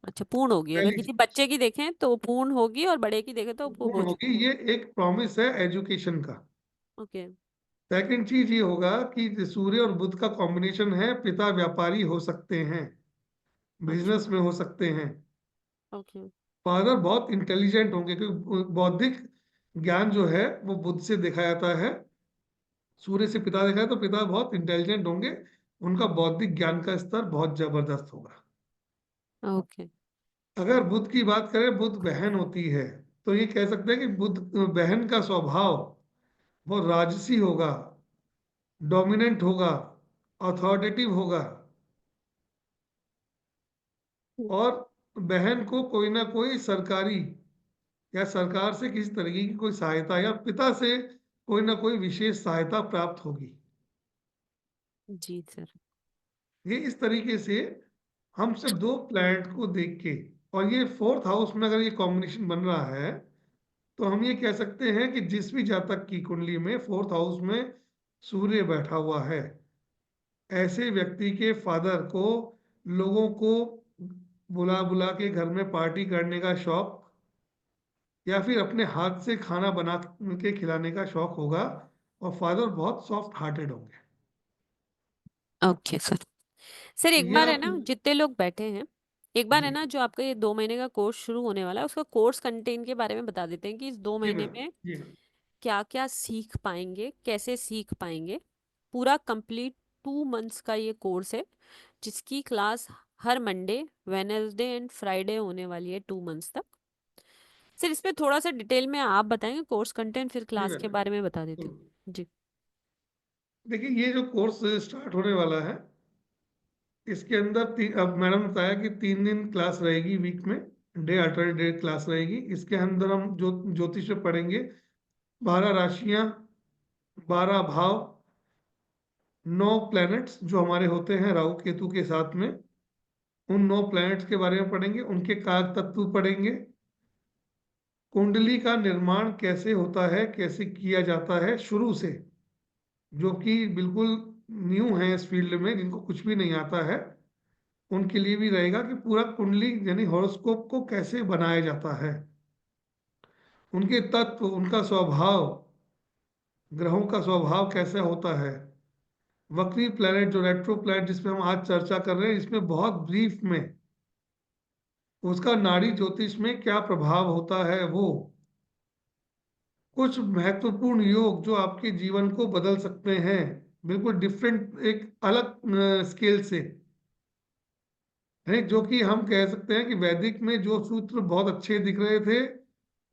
अच्छा, पूर्ण होगी, अगर पहली किसी चीज बच्चे की देखें तो पूर्ण होगी और बड़े की देखें तो वो पूर्ण हो होगी, चुकी है। ये एक प्रॉमिस है एजुकेशन का। ओके। सेकंड चीज ये होगा कि सूर्य और बुध का कॉम्बिनेशन है, पिता व्यापारी हो सकते हैं, अच्छा। बिजनेस में हो सकते हैं, ओके। फादर बहुत इंटेलिजेंट होंगे, क्योंकि बौद्धिक ज्ञान जो है वो बुध से देखा जाता है, सूर्य से पिता देखा है, तो पिता बहुत इंटेलिजेंट होंगे, उनका बौद्धिक ज्ञान का स्तर बहुत जबरदस्त होगा। ओके। अगर बुध की बात करें, बुध बहन होती है, तो ये कह सकते हैं कि बुध बहन का स्वभाव वो राजसी होगा, डोमिनेंट होगा, अथॉरिटेटिव होगा, और बहन को कोई ना कोई सरकारी या सरकार से किसी तरीके की कोई सहायता या पिता से कोई ना कोई विशेष सहायता प्राप्त होगी। जी सर। ये इस तरीके से हम सिर्फ दो प्लैनेट को देख के, और ये फोर्थ हाउस में अगर ये कॉम्बिनेशन बन रहा है, तो हम ये कह सकते हैं कि जिस भी जातक की कुंडली में फोर्थ हाउस में सूर्य बैठा हुआ है, ऐसे व्यक्ति के फादर को लोगों को बुला बुला के घर में पार्टी करने का शौक, या फिर अपने हाथ से खाना बना के खिलाने का शौक होगा, और फादर बहुत सॉफ्ट हार्टेड होंगे। Okay sir. सर तो एक ये बार है आप ना, जितने लोग बैठे हैं, एक बार जी है ना, जो आपका ये 2 महीने का कोर्स शुरू होने वाला है उसका कोर्स कंटेंट के बारे में बता देते हैं कि इस दो जी महीने मैम, में जी मैम। क्या क्या सीख पाएंगे, कैसे सीख पाएंगे। पूरा कंप्लीट 2 मंथ्स का ये कोर्स है, जिसकी class her Monday, Wednesday and Friday होने वाली है 2 मंथ्स तक। सर इसमें थोड़ा सा डिटेल में आप बताएंगे कोर्स कंटेंट, फिर जी क्लास मैम, के बारे में बता देती बिल्कुल। हूँ जी। देखिए ये जो कोर्स स्टार्ट होने वाला है, इसके अंदर अब मैडम ने बताया कि 3 दिन क्लास रहेगी वीक में, डे अल्टरनेट डे क्लास रहेगी। इसके अंदर हम जो ज्योतिष में पढ़ेंगे, 12 राशियां, 12 भाव, 9 प्लैनेट्स जो हमारे होते हैं राहु केतु के साथ में, उन 9 प्लैनेट्स के बारे में पढ़ेंगे, उनके कारक तत्व पढ़ेंगे, कुंडली का निर्माण कैसे होता है, कैसे किया जाता है शुरू से, जो कि बिल्कुल न्यू है इस फील्ड में, जिनको कुछ भी नहीं आता है, उनके लिए भी रहेगा कि पूरा कुंडली यानी हॉरोस्कोप को कैसे बनाया जाता है, उनके तत्व, उनका स्वभाव, ग्रहों का स्वभाव कैसा होता है, वक्री प्लैनेट जो रेट्रो प्लैनेट जिसपे हम आज चर्चा कर रहे हैं, इसमें बहुत ब्रीफ में उसका नाड़ी ज्योतिष में क्या प्रभाव होता है, वो कुछ महत्वपूर्ण योग जो आपके जीवन को बदल सकते हैं, बिल्कुल डिफरेंट, एक अलग स्केल से है, जो कि हम कह सकते हैं कि वैदिक में जो सूत्र बहुत अच्छे दिख रहे थे,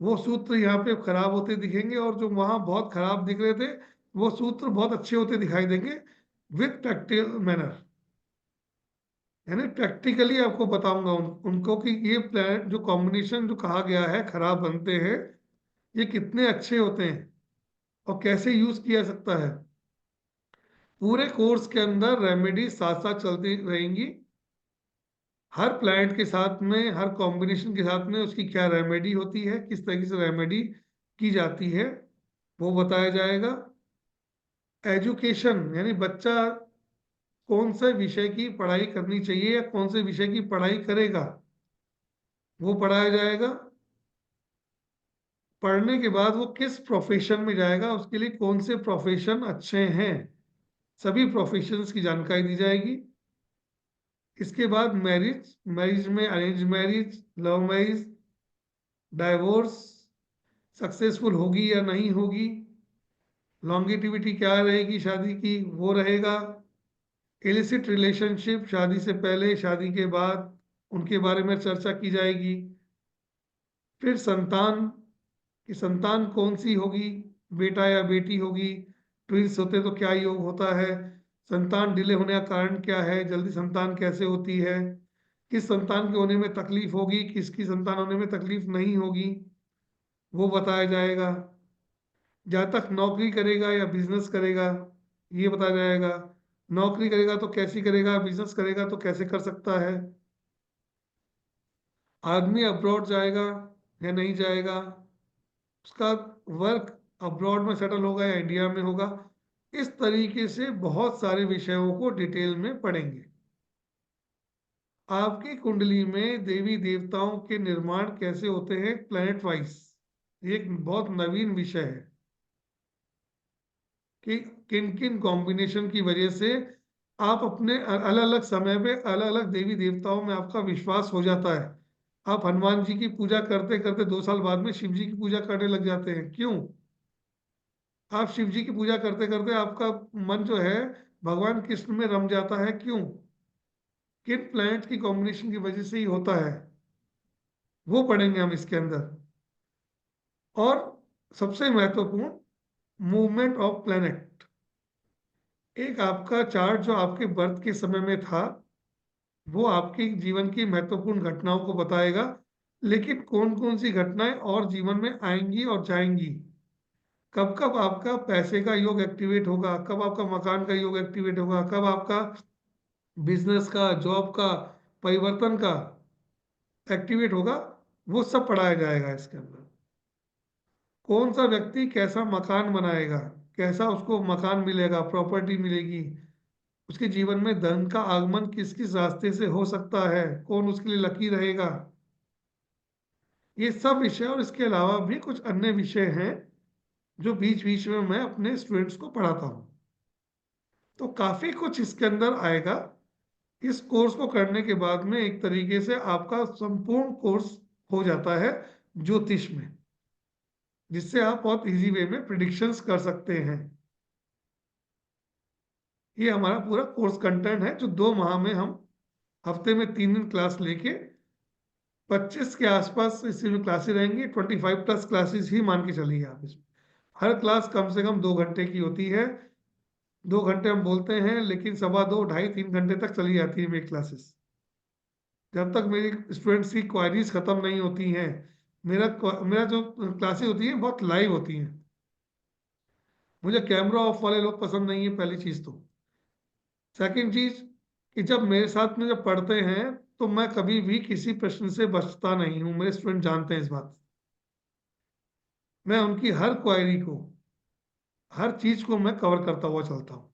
वो सूत्र यहाँ पे खराब होते दिखेंगे, और जो वहां बहुत खराब दिख रहे थे, वो सूत्र बहुत अच्छे होते दिखाई देंगे, विथ प्रैक्टिकल मैनर, यानी प्रैक्टिकली आपको बताऊंगा उनको कि ये प्लान जो कॉम्बिनेशन जो कहा गया है खराब बनते हैं, ये कितने अच्छे होते हैं और कैसे यूज किया जा सकता है। पूरे कोर्स के अंदर रेमेडी साथ साथ चलती रहेंगी, हर प्लांट के साथ में, हर कॉम्बिनेशन के साथ में उसकी क्या रेमेडी होती है, किस तरीके से रेमेडी की जाती है, वो बताया जाएगा। एजुकेशन यानी बच्चा कौन से विषय की पढ़ाई करनी चाहिए या कौन से विषय की पढ़ाई करेगा, वो पढ़ाया जाएगा। पढ़ने के बाद वो किस प्रोफेशन में जाएगा, उसके लिए कौन से प्रोफेशन अच्छे हैं, सभी प्रोफेशंस की जानकारी दी जाएगी। इसके बाद मैरिज, मैरिज में arrange marriage, love marriage, divorce successful होगी या नहीं होगी, लॉन्गेटिविटी क्या रहेगी शादी की, वो रहेगा। इलिसिट रिलेशनशिप, शादी से पहले शादी के बाद, उनके बारे में चर्चा की जाएगी। फिर संतान की संतान कौन सी होगी, बेटा या बेटी होगी, ट्विंस होते तो क्या योग होता है, संतान डिले होने का कारण क्या है, जल्दी संतान कैसे होती है, किस संतान के होने में तकलीफ होगी, किसकी संतान होने में तकलीफ नहीं होगी, वो बताया जाएगा। जहाँ तक नौकरी करेगा या बिजनेस करेगा ये बताया जाएगा। नौकरी करेगा तो कैसी करेगा, बिजनेस करेगा तो कैसे कर सकता है, आदमी अब्रॉड जाएगा या नहीं जाएगा, उसका वर्क अब्रॉड में सेटल होगा या इंडिया में होगा। इस तरीके से बहुत सारे विषयों को डिटेल में पढ़ेंगे। आपकी कुंडली में देवी देवताओं के निर्माण कैसे होते हैं प्लैनेट वाइज, ये एक बहुत नवीन विषय है कि किन किन कॉम्बिनेशन की वजह से आप अपने अलग अलग समय पे अलग अलग देवी देवताओं में आपका विश्वास हो जाता है। आप हनुमान जी की पूजा करते करते 2 साल बाद में शिव जी की पूजा करने लग जाते हैं। क्यों? आप शिव जी की पूजा करते करते आपका मन जो है भगवान कृष्ण में रम जाता है। क्यों? किन प्लैनेट की कॉम्बिनेशन की वजह से ही होता है, वो पढ़ेंगे हम इसके अंदर। और सबसे महत्वपूर्ण, मूवमेंट ऑफ प्लैनेट। एक आपका चार्ट जो आपके बर्थ के समय में था वो आपके जीवन की महत्वपूर्ण घटनाओं को बताएगा, लेकिन कौन कौन सी घटनाएं और जीवन में आएंगी और जाएंगी, कब कब आपका पैसे का योग एक्टिवेट होगा, कब आपका मकान का योग एक्टिवेट होगा, कब आपका बिजनेस का, जॉब का, परिवर्तन का एक्टिवेट होगा, वो सब पढ़ाया जाएगा इसके अंदर। कौन सा व्यक्ति कैसा मकान बनाएगा, कैसा उसको मकान मिलेगा, प्रॉपर्टी मिलेगी, उसके जीवन में धन का आगमन किस किस रास्ते से हो सकता है, कौन उसके लिए लकी रहेगा, ये सब विषय और इसके अलावा भी कुछ अन्य विषय हैं जो बीच बीच में मैं अपने स्टूडेंट्स को पढ़ाता हूँ। तो काफी कुछ इसके अंदर आएगा। इस कोर्स को करने के बाद में एक तरीके से आपका संपूर्ण कोर्स हो जाता है ज्योतिष में, जिससे आप बहुत इजी वे में प्रिडिक्शंस कर सकते हैं। ये हमारा पूरा कोर्स कंटेंट है जो 2 माह में हम हफ्ते में 3 दिन क्लास लेके 25 के आसपास इसमें क्लासेस रहेंगी। 25+ क्लासेस ही मान के चलिए आप इसमें। हर क्लास कम से कम 2 घंटे की होती है। 2 घंटे हम बोलते हैं लेकिन 2.25, 2.5, 3 घंटे तक चली जाती है मेरी क्लासेस, जब तक मेरी स्टूडेंट्स की क्वायरीज खत्म नहीं होती हैं। मेरा जो क्लासेस होती है बहुत लाइव होती हैं। मुझे कैमरा ऑफ वाले लोग पसंद नहीं है, पहली चीज। तो सेकंड चीज कि जब मेरे साथ में जब पढ़ते हैं तो मैं कभी भी किसी प्रश्न से बचता नहीं हूँ। मेरे स्टूडेंट जानते हैं इस बात। मैं उनकी हर क्वायरी को, हर चीज को मैं कवर करता हुआ चलता हूँ।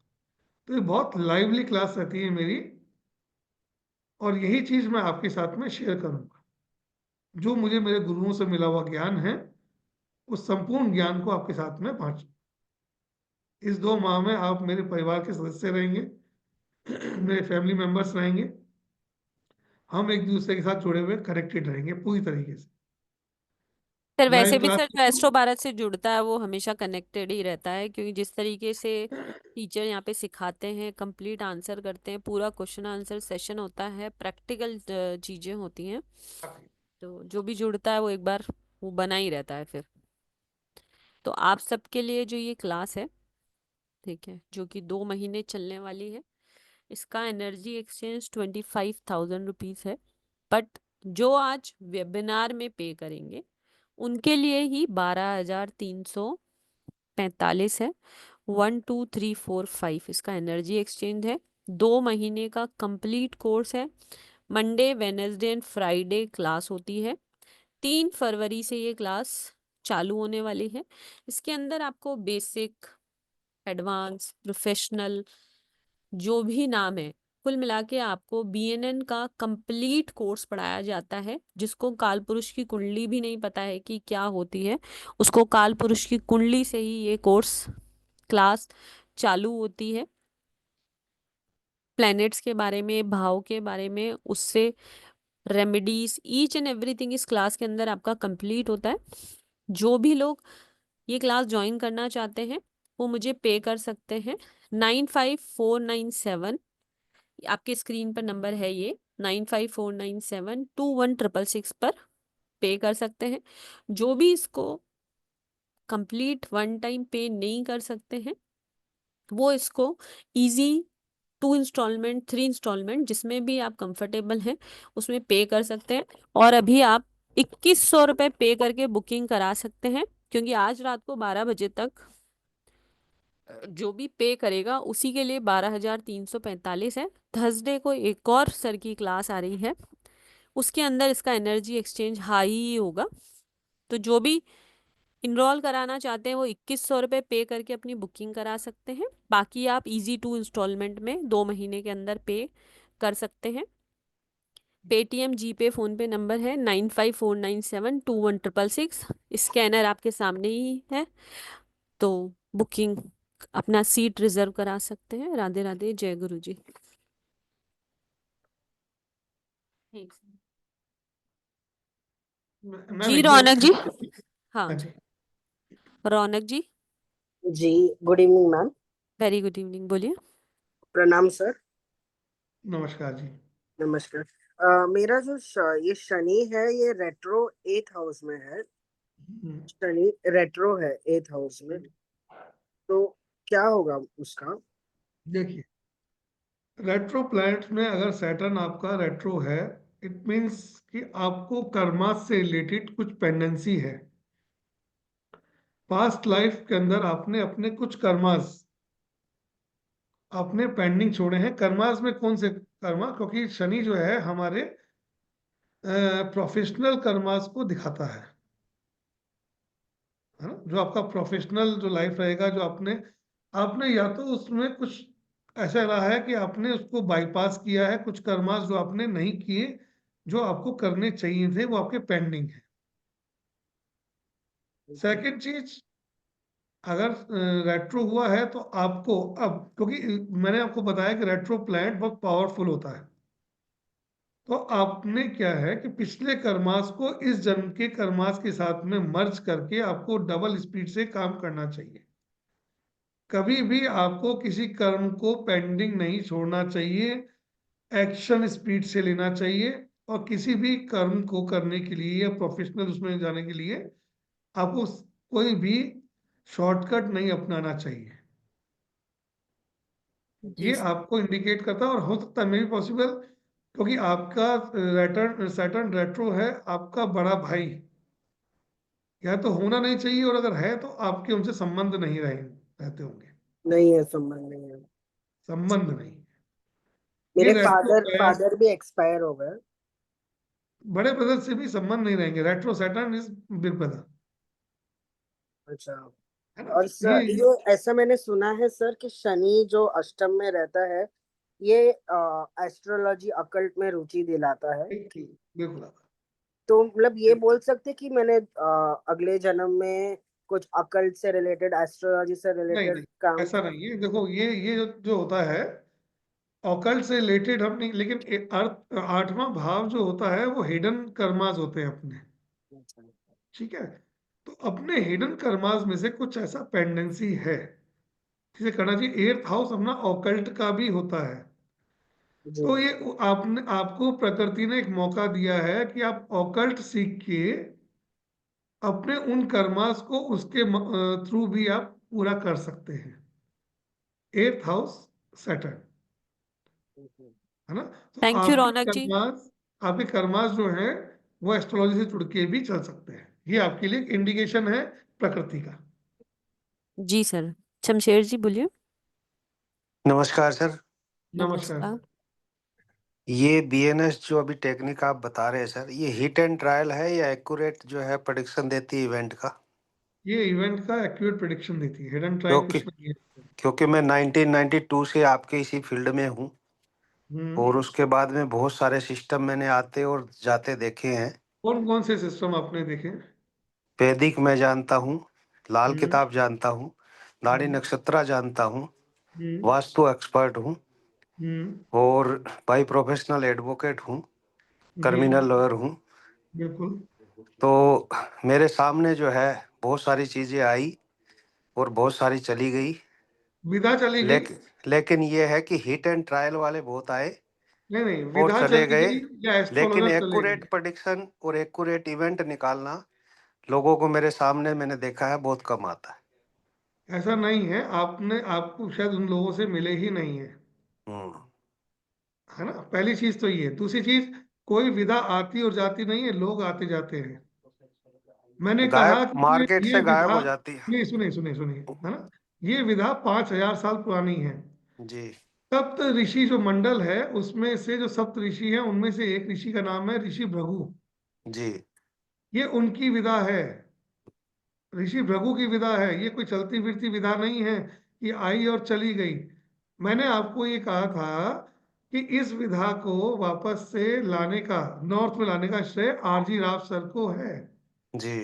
तो ये बहुत लाइवली क्लास रहती है मेरी, और यही चीज मैं आपके साथ में शेयर करूंगा। जो मुझे मेरे गुरुओं से मिला हुआ ज्ञान है उस संपूर्ण ज्ञान को आपके साथ में बांट। इस 2 माह में आप मेरे परिवार के सदस्य रहेंगे, मेरे फैमिली मेंबर्स रहेंगे। हम एक दूसरे के साथ जुड़े हुए कनेक्टेड रहेंगे पूरी तरीके से। सर लाइव वैसे भी क्लास सर जो एस्ट्रो भारत से जुड़ता है वो हमेशा कनेक्टेड ही रहता है, क्योंकि जिस तरीके से टीचर यहाँ पे सिखाते हैं, कंप्लीट आंसर करते हैं, पूरा क्वेश्चन आंसर सेशन होता है, प्रैक्टिकल चीजें होती हैं, तो जो भी जुड़ता है वो एक बार वो बना ही रहता है फिर। तो आप सबके लिए जो ये क्लास है, ठीक है, जो कि 2 महीने चलने वाली है, इसका एनर्जी एक्सचेंज 25,000 रुपीज है। बट जो आज वेबिनार में पे करेंगे उनके लिए ही 12,345 है। 1 2 3 4 5 इसका एनर्जी एक्सचेंज है। 2 महीने का कंप्लीट कोर्स है। Monday, Wednesday and Friday class होती है। 3 फरवरी से ये क्लास चालू होने वाली है। इसके अंदर आपको बेसिक, एडवांस, प्रोफेशनल, जो भी नाम है, कुल मिला के आपको बीएनएन का कंप्लीट कोर्स पढ़ाया जाता है। जिसको काल पुरुष की कुंडली भी नहीं पता है कि क्या होती है, उसको काल पुरुष की कुंडली से ही ये कोर्स क्लास चालू होती है। प्लैनेट्स के बारे में, भाव के बारे में, उससे रेमेडीज, ईच एंड एवरीथिंग इस क्लास के अंदर आपका कंप्लीट होता है। जो भी लोग ये क्लास ज्वाइन करना चाहते हैं वो मुझे पे कर सकते हैं। 95497, आपके स्क्रीन पर नंबर है ये, 954972166 पर पे कर सकते हैं। जो भी इसको कंप्लीट वन टाइम पे नहीं कर सकते हैं वो इसको इजी 2 इंस्टॉलमेंट 3 इंस्टॉलमेंट जिसमें भी आप कंफर्टेबल हैं उसमें पे कर सकते हैं। और अभी आप 2100 रुपये पे करके बुकिंग करा सकते हैं, क्योंकि आज रात को 12 बजे तक जो भी पे करेगा उसी के लिए 12,345 है। थर्सडे को एक और सर की क्लास आ रही है, उसके अंदर इसका एनर्जी एक्सचेंज हाई ही होगा। तो जो भी इनरोल कराना चाहते हैं वो 2100 रुपये पे करके अपनी बुकिंग करा सकते हैं। बाकी आप इजी 2 इंस्टॉलमेंट में 2 महीने के अंदर पे कर सकते हैं। पेटीएम, जीपे, फोन पे नंबर है 9549721666। स्कैनर आपके सामने ही है, तो बुकिंग अपना सीट रिजर्व करा सकते हैं। राधे राधे, जय गुरु जी। मैम जी एक रौनक जी। दो। हाँ हाँ जी। रौनक जी, जी, good evening ma'am. Very good evening, बोलिए। प्रणाम सर। नमस्कार जी। नमस्कार। मेरा जो ये शनि है ये रेट्रो 8th हाउस में है। हम्म, शनि रेट्रो है 8th हाउस में, तो क्या होगा उसका? देखिए, रेट्रो प्लैनेट में अगर सैटर्न आपका रेट्रो है, इट मीन्स कि आपको कर्मा से रिलेटेड कुछ पेंडेंसी है। पास्ट लाइफ के अंदर आपने अपने कुछ कर्मास आपने पेंडिंग छोड़े हैं। कर्मास में कौन से कर्मा, क्योंकि शनि जो है हमारे प्रोफेशनल कर्मास को दिखाता है ना। जो आपका प्रोफेशनल जो लाइफ रहेगा, जो आपने आपने या तो उसमें कुछ ऐसा रहा है कि आपने उसको बाईपास किया है, कुछ कर्मास जो आपने नहीं किए, जो आपको करने चाहिए थे, वो आपके पेंडिंग है। सेकंड चीज, अगर रेट्रो हुआ है तो आपको अब, क्योंकि मैंने आपको बताया कि रेट्रो प्लैनेट बहुत पावरफुल होता है, तो आपने क्या है कि पिछले कर्मास को इस जन्म के कर्मास के साथ में मर्ज करके आपको डबल स्पीड से काम करना चाहिए। कभी भी आपको किसी कर्म को पेंडिंग नहीं छोड़ना चाहिए, एक्शन स्पीड से लेना चाहिए। और किसी भी कर्म को करने के लिए या प्रोफेशनल उसमें जाने के लिए आपको कोई भी शॉर्टकट नहीं अपनाना चाहिए। जी ये आपको इंडिकेट करता है, और हो सकता है मे भी पॉसिबल, क्योंकि आपका सैटर्न रेट्रो है आपका बड़ा भाई, या तो होना नहीं चाहिए, और अगर है तो आपके उनसे संबंध नहीं रहते होंगे। नहीं है, संबंध नहीं है। संबंध नहीं। ये मेरे रेट्रो फादर है, फादर भी एक्सपायर हो गए। बड़े ब्रदर से भी संबंध नहीं रहेंगे। Retro Saturn is big brother, अच्छा। है ना। और ये सर ये ऐसा मैंने सुना है सर कि शनि जो अष्टम में रहता है ये एस्ट्रोलॉजी अकल्ट में रुचि दिलाता है। बिल्कुल बिल्कुल। तो मतलब ये बोल सकते कि मैंने अगले जन्म में कुछ अकल्ट से रिलेटेड, एस्ट्रोलॉजी से नहीं रिलेटेड नहीं, काम। ऐसा नहीं है। देखो, ये जो होता है ऑकल्ट से रिलेटेड हम नहीं, लेकिन अर्थ आठवां भाव जो होता है वो हिडन कर्मास होते हैं अपने। ठीक है, तो अपने हिडन कर्मास में से कुछ ऐसा पेंडेंसी है जिसे करना चाहिए। एर्थ हाउस अपना ऑकल्ट का भी होता है। जी। तो ये आपने आपको प्रकृति ने एक मौका दिया है कि आप ऑकल्ट सीख के अपने उन कर्मास को उसके थ्रू भी आप पूरा कर सकते हैं। एर्थ हाउस सैटर्न, है ना। तो थैंक यू रौनक जी। आपके कर्मास जो है वो एस्ट्रोलॉजी से जुड़ के भी चल सकते हैं। ये आपके लिए एक इंडिकेशन है प्रकृति का। जी सर, शमशेर जी बोलिए। नमस्कार सर। नमस्कार नमस्कार। सर। ये बीएनएस जो अभी टेक्निक आप बता रहे हैं सर, ये हिट एंड ट्रायल है या एक्यूरेट जो है प्रेडिक्शन देती है इवेंट का? ये इवेंट का एक्यूरेट प्रेडिक्शन देती है, हिडन ट्रायल क्योंकि कुछ नहीं है। क्योंकि मैं 1992 से आपके इसी फील्ड में हूँ, और उसके बाद में बहुत सारे सिस्टम मैंने आते और जाते देखे हैं। कौन कौन से सिस्टम आपने देखे? वैदिक मैं जानता हूँ, लाल हम्म किताब जानता हूँ, नाड़ी हम्म नक्षत्रा जानता हूँ, हम्म वास्तु एक्सपर्ट हूँ, हम्म और बाई प्रोफेशनल एडवोकेट हूँ, जी क्रिमिनल लॉयर हूँ। बिल्कुल। तो मेरे सामने जो है बहुत सारी चीजें आई और बहुत सारी चली गई। विदा चली गई। लेकिन ये है कि हिट एंड ट्रायल वाले बहुत आए नहीं नहीं, और विधा चले चली गए, गई या लेकिन एस्ट्रोलॉजर चले गए? एक्यूरेट प्रेडिक्शन और एक्यूरेट इवेंट निकालना लोगों को मेरे सामने मैंने देखा है बहुत कम आता है। ऐसा नहीं है, आपको शायद उन लोगों से मिले ही नहीं है, हम्म। है ना? पहली चीज तो ये। दूसरी चीज, कोई विधा आती और जाती नहीं है, लोग आते जाते हैं। मैंने कहा गायब, कि मार्केट ये से गायब विधा, हो जाती है। नहीं सुनिए सुनिए सुनिए, है ना, ये विधा 5,000 साल पुरानी है। जी सप्त ऋषि जो मंडल है, उसमें से जो सप्त ऋषि हैं उनमें से एक ऋषि का नाम है ऋषि भृगु। जी ये उनकी विधा है, ऋषि भृगु की विधा है। ये कोई चलती फिरती विधा नहीं है कि आई और चली गई। मैंने आपको ये कहा था कि इस विधा को वापस से लाने का, नॉर्थ में लाने का श्रेय आरजी राव सर को है। जी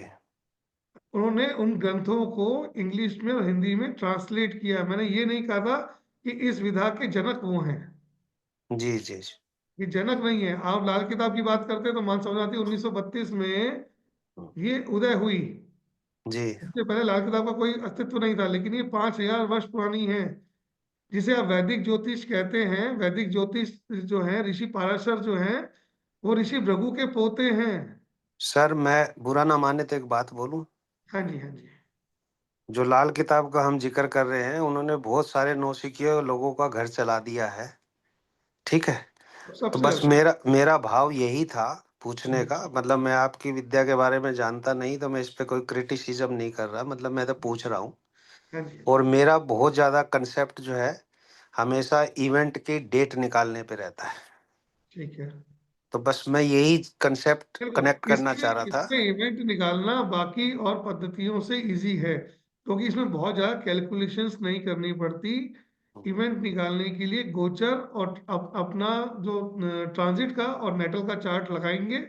उन्होंने उन ग्रंथों को इंग्लिश में और हिंदी में ट्रांसलेट किया। मैंने ये नहीं कहा था कि इस विधा के जनक वो हैं। जी जी ये जनक नहीं है। आप लाल किताब की बात करते हैं तो मान समझ आती है 1932 में ये उदय हुई। जी इससे पहले लाल किताब का कोई अस्तित्व नहीं था, लेकिन ये 5,000 वर्ष पुरानी है। जिसे आप वैदिक ज्योतिष कहते हैं, वैदिक ज्योतिष जो है, ऋषि पाराशर जो हैं, वो ऋषि भृगु के पोते हैं। सर, मैं बुरा ना माने तो एक बात बोलूं। हाँ जी, हाँ जी। जो लाल किताब का हम जिक्र कर रहे हैं, उन्होंने बहुत सारे नौसिखिए लोगों का घर चला दिया है, ठीक है। तो सबसे बस अच्छा। मेरा मेरा भाव यही था पूछने हम्म, का, मतलब मैं आपकी विद्या के बारे में जानता नहीं, तो मैं इस पे कोई क्रिटिसिज्म नहीं कर रहा, मतलब मैं तो पूछ रहा हूँ। हाँ जी, और मेरा बहुत ज्यादा कंसेप्ट जो है हमेशा इवेंट की डेट निकालने पे रहता है। ठीक है। तो बस मैं यही कंसेप्ट देखो, कनेक्ट करना चाह इसमें रहा था। इसमें इवेंट निकालना बाकी और पद्धतियों से इजी है, क्योंकि इसमें बहुत ज्यादा कैलकुलेशंस नहीं करनी पड़ती। इवेंट निकालने के लिए गोचर और अपना जो ट्रांजिट का और नेटल का चार्ट लगाएंगे,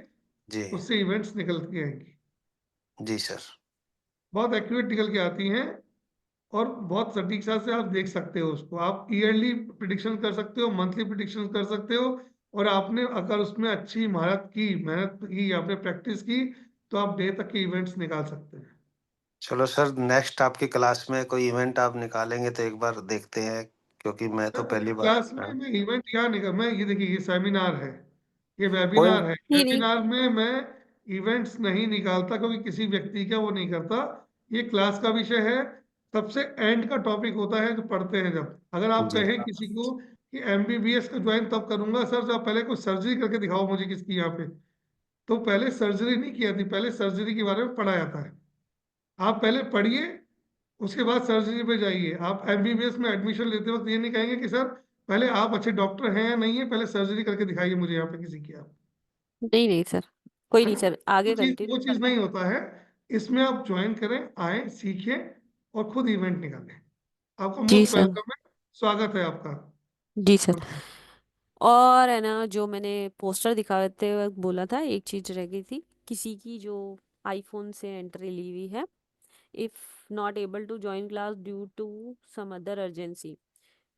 जी उससे इवेंट्स निकल के आएंगी। जी सर। बहुत एक्यूरेट निकल के आती हैं, और बहुत सटीकता से आप देख सकते हो उसको। आप ईयरली प्रिडिक्शन कर सकते हो, मंथली प्रिडिक्शन कर सकते हो। और आपने अगर उसमें अच्छी महारत की, मेहनत की, आपने प्रैक्टिस की, तो आप डे तक के इवेंट्स निकाल सकते हैं। चलो सर, नेक्स्ट आपकी क्लास में कोई इवेंट आप निकालेंगे तो एक बार देखते हैं, क्योंकि मैं तो सर, पहली बार। क्लास में हाँ। मैं इवेंट यहाँ निकल, मैं ये देखिए, ये सेमिनार है, ये कोई वेबिनार है। नहीं नहीं वेबिनार में मैं इवेंट्स नहीं निकालता, क्योंकि किसी व्यक्ति का वो नहीं करता। ये क्लास का विषय है। सबसे एंड का टॉपिक होता है जो पढ़ते हैं जब। अगर आप जी कहें किसी को कि एमबीबीएस का ज्वाइन तब करूंगा सर जब पहले कोई सर्जरी करके दिखाओ मुझे किसकी यहाँ पे, तो पहले सर्जरी नहीं की जाती, पहले सर्जरी के बारे में पढ़ा जाता है। आप पहले पढ़िए, उसके बाद सर्जरी पे जाइए। आप एमबीबीएस में एडमिशन लेते वक्त ये नहीं कहेंगे कि सर पहले आप अच्छे डॉक्टर हैं या नहीं है, पहले सर्जरी करके दिखाइए मुझे यहाँ पे किसी की आप, नहीं नहीं सर, कोई है नहीं ना? सर, आगे वो कंटिन्यू चीज करते नहीं हैं। होता है। इसमें आप ज्वाइन करें, आए, सीखें और खुद इवेंट निकालें। आपका जी मोस्ट सर। वेलकम है, स्वागत है आपका। जी सर। और है ना, जो मैंने पोस्टर दिखाते वक्त बोला था, एक चीज रह गई थी, किसी की जो आईफोन से एंट्री ली हुई है, if not able to join class due to some other urgency,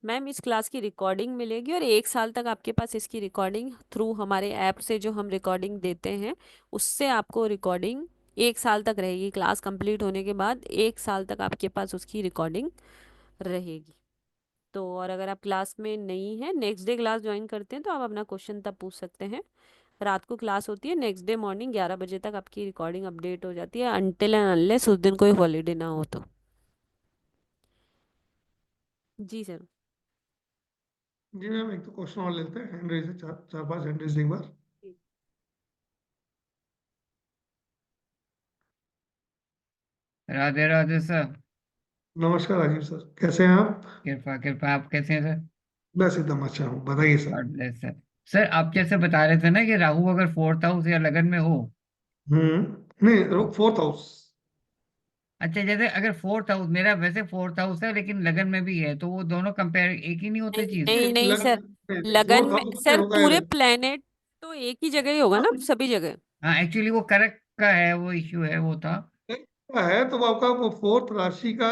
ma'am इस क्लास की रिकॉर्डिंग मिलेगी और 1 साल तक आपके पास इसकी रिकॉर्डिंग थ्रू हमारे ऐप से जो हम रिकॉर्डिंग देते हैं, उससे आपको रिकॉर्डिंग 1 साल तक रहेगी। क्लास कंप्लीट होने के बाद 1 साल तक आपके पास उसकी रिकॉर्डिंग रहेगी। तो और अगर आप क्लास में नहीं है, नेक्स्ट डे क्लास ज्वाइन करते हैं, तो आप अपना क्वेश्चन तब पूछ सकते हैं। रात को क्लास होती है, नेक्स्ट डे मॉर्निंग 11 बजे तक आपकी रिकॉर्डिंग अपडेट हो जाती है, अनटिल एंड अनलेस उस दिन कोई हॉलीडे ना हो तो। जी सर। जी मैम, एक तो क्वेश्चन और लेते हैं, हैंड रेज है, चार चार पांच हैंड रेज एक बार। राधे राधे सर। नमस्कार राजीव सर, कैसे हैं आप? कृपा कृपा, आप कैसे हैं सर? बस एकदम अच्छा हूँ, बताइए sir. God bless sir. Sir, आप जैसे बता रहे थे ना कि राहु अगर फोर्थ हाउस या लगन में हो, नहीं, तो फोर्थ हाउस। अच्छा, जैसे अगर फोर्थ हाउस, मेरा वैसे फोर्थ हाउस है लेकिन लगन में भी है, तो वो दोनों कंपेयर एक ही नहीं होते नहीं चीज? नहीं नहीं सर, लगन फोर्थ में हाउस में सर होगा पूरे इधर। प्लेनेट तो एक ही जगह ही होगा ना, सभी जगह। हाँ, एक्चुअली वो करेक्ट का है, वो इश्यू है, वो था। है तो वो आपका वो फोर्थ राशि का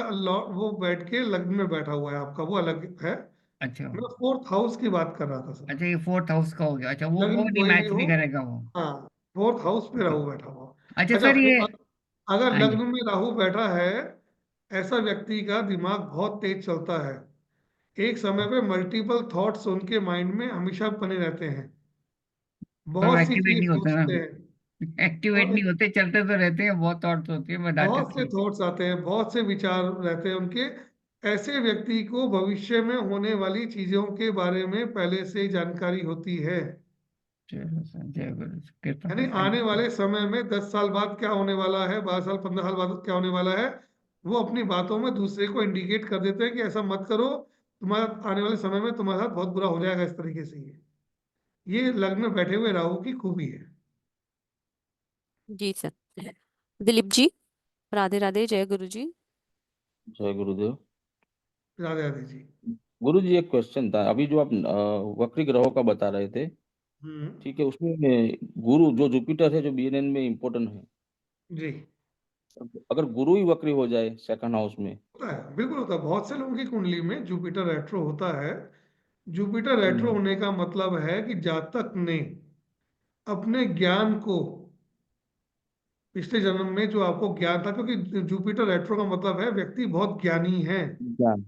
वो बैठ के लग्न में बैठा हुआ है आपका, वो अलग है। अच्छा। मैं फोर्थ हाउस की बात कर रहा था सर। अच्छा, ये फोर्थ हाउस का हो गया। अच्छा, वो लग्न नहीं कोई भी मैच हो, नहीं करेगा वो। हाँ, फोर्थ हाउस पे ओके। राहु बैठा हुआ। अच्छा अच्छा, सर, ये अगर हाँ जी। लग्न में राहु बैठा है, ऐसा व्यक्ति का दिमाग बहुत तेज चलता है। एक समय पे मल्टीपल थॉट्स उनके माइंड में हमेशा बने रहते हैं, पर वो बहुत सी एक्टिवेट चीजें नहीं होते सोचते ना, हैं एक्टिवेट और नहीं होते, चलते तो रहते हैं, बहुत थॉट्स होती है, बताते बहुत तो से नहीं। थॉट्स आते हैं, बहुत से विचार रहते हैं उनके। ऐसे व्यक्ति को भविष्य में होने वाली चीजों के बारे में पहले से ही जानकारी होती है। चलो सर, जय गुरु, कृपा यानी है, थैंक आने यू। वाले समय में 10 साल बाद क्या होने वाला है, 12 साल 15 साल बाद क्या होने वाला है, वो अपनी बातों में दूसरे को इंडिकेट कर देते हैं कि ऐसा मत करो, तुम्हारा आने वाले समय में तुम्हारे साथ बहुत बुरा हो जाएगा। इस तरीके से ये लग्न में बैठे हुए राहु की खूबी है। जी सर। दिलीप जी, राधे राधे, जय गुरु जी। जय गुरुदेव। राधे राधे जी। गुरु जी, एक क्वेश्चन था। अभी जो आप वक्री ग्रहों का बता रहे थे, हम्म। ठीक है, उसमें गुरु जो जुपिटर है, जो बीएनएन में इम्पोर्टेंट है, जी। अगर गुरु ही वक्री हो जाए सेकंड हाउस में? होता है, बिल्कुल होता है। बहुत से लोगों की कुंडली में जुपिटर रेट्रो होता है। जुपिटर रेट्रो होने का मतलब है कि जातक ने अपने ज्ञान को पिछले जन्म में जो आपको ज्ञान था, क्योंकि जुपिटर रेट्रो का मतलब है व्यक्ति बहुत ज्ञानी है, ज्ञान।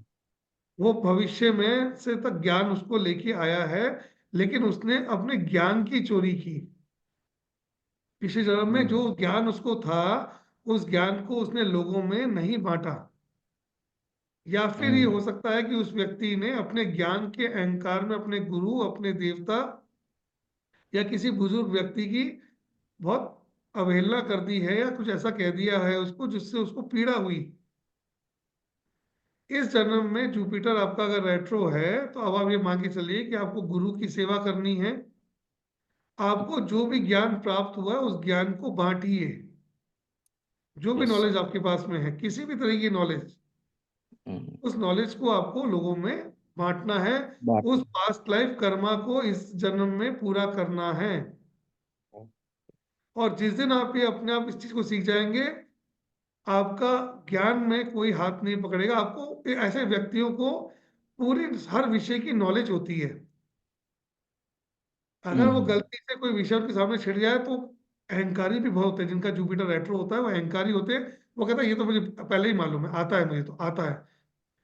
वो भविष्य में से तक ज्ञान उसको लेके आया है, लेकिन उसने अपने ज्ञान की चोरी की। पिछले जन्म में जो ज्ञान उसको था, उस ज्ञान को उसने लोगों में नहीं बांटा। या फिर ये हो सकता है कि उस व्यक्ति ने अपने ज्ञान के अहंकार में अपने गुरु, अपने देवता या किसी बुजुर्ग व्यक्ति की बहुत अवहेलना कर दी है, या कुछ ऐसा कह दिया है उसको जिससे उसको पीड़ा हुई। इस जन्म में जुपिटर आपका अगर रेट्रो है, तो अब आप ये मान के चलिए कि आपको गुरु की सेवा करनी है। आपको जो भी ज्ञान प्राप्त हुआ है उस ज्ञान को बांटिए। जो भी यस। नॉलेज आपके पास में है, किसी भी तरह की नॉलेज, उस नॉलेज को आपको लोगों में बांटना है। बात। उस पास्ट लाइफ कर्मा को इस जन्म में पूरा करना है। और जिस दिन आप ये अपने आप इस चीज को सीख जाएंगे, आपका ज्ञान में कोई हाथ नहीं पकड़ेगा। आपको ऐसे व्यक्तियों को पूरी हर विषय की नॉलेज होती है। अगर वो गलती से कोई विषय उनके सामने छिड़ जाए तो अहंकारी भी बहुत होते हैं। जिनका जुपिटर रेट्रो होता है वो अहंकारी होते हैं। वो कहता है ये तो मुझे पहले ही मालूम है, आता है, मुझे तो आता है,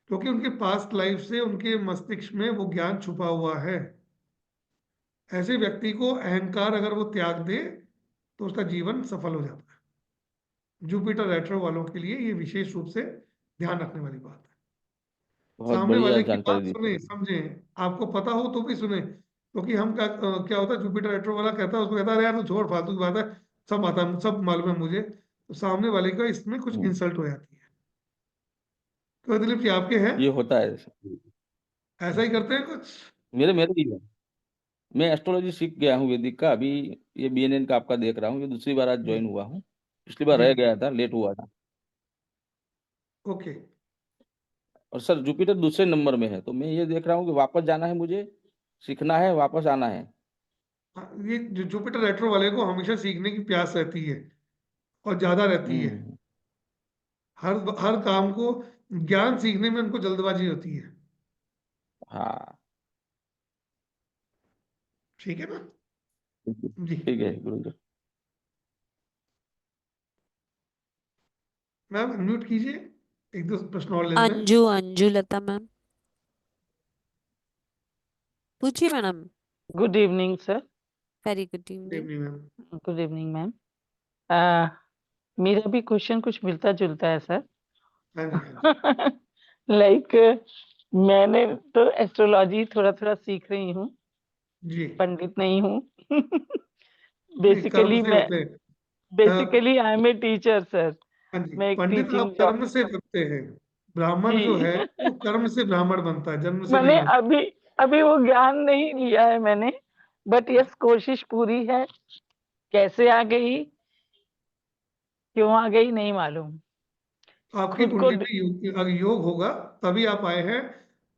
क्योंकि उनके पास्ट लाइफ से उनके मस्तिष्क में वो ज्ञान छुपा हुआ है। ऐसे व्यक्ति को अहंकार अगर वो त्याग दे तो उसका जीवन सफल हो जाता है। जुपिटर रेट्रो वालों के लिए ये विशेष रूप से ध्यान रखने वाली बात है। बहुत सामने बढ़िया वाले की जानकारी बात दी सुने, सर। समझे, आपको पता हो तो भी सुने। क्योंकि हम क्या होता है, जुपिटर रेट्रो वाला कहता है, उसको कहता है अरे यार तू छोड़, फालतू की बात है, सब आता है, सब मालूम है मुझे। तो सामने वाले का इसमें कुछ इंसल्ट हो जाती है। तो दिलीप जी आपके हैं ये होता है ऐसा ही करते हैं कुछ? मेरे मेरे भी है। मैं एस्ट्रोलॉजी सीख गया हूँ वैदिक का। अभी ये बीएनएन का आपका देख रहा हूँ, ये दूसरी बार आज जी ज्वाइन हुआ हूँ। पिछली बार जी। रह गया था, लेट हुआ था। ओके। और सर जुपिटर दूसरे नंबर में है, तो मैं ये देख रहा हूँ कि वापस जाना है मुझे, सीखना है, वापस आना है। हाँ, ये जो जुपिटर रेट्रो वाले को हमेशा सीखने की प्यास रहती है और ज्यादा रहती है। हम्म। हर हर काम को ज्ञान सीखने में उनको जल्दबाजी होती है। हाँ। ठीक है ना? ठीक जी। ठीक है गुरु जी। मैम अनम्यूट कीजिए, एक दो प्रश्न और लेते हैं। अंजू, अंजू लता मैम, पूछिए madam. Good evening sir. Very good good evening. Evening ma'am. Good evening ma'am. मेरा भी क्वेश्चन कुछ मिलता जुलता है सर। हाँ जी हाँ लाइक मैंने तो एस्ट्रोलॉजी थोड़ा थोड़ा सीख रही हूँ, जी। जी पंडित नहीं हूँ। नहीं, कर्म बेसिकली से मैं होते हैं। Basically I am a teacher sir. हाँ जी, मैं एक पंडित टीचिंग आप जॉब। कर्म से बनते हैं। ब्राह्मण जो है जी। वो कर्म से ब्राह्मण बनता है, जन्म से मैंने नहीं होता। अभी अभी वो ज्ञान नहीं लिया है मैंने, बट यस कोशिश पूरी है। कैसे आ गई, क्यों आ गई नहीं मालूम। आपकी खुद को कुंडली में योग, अगर योग होगा तभी आप आए हैं।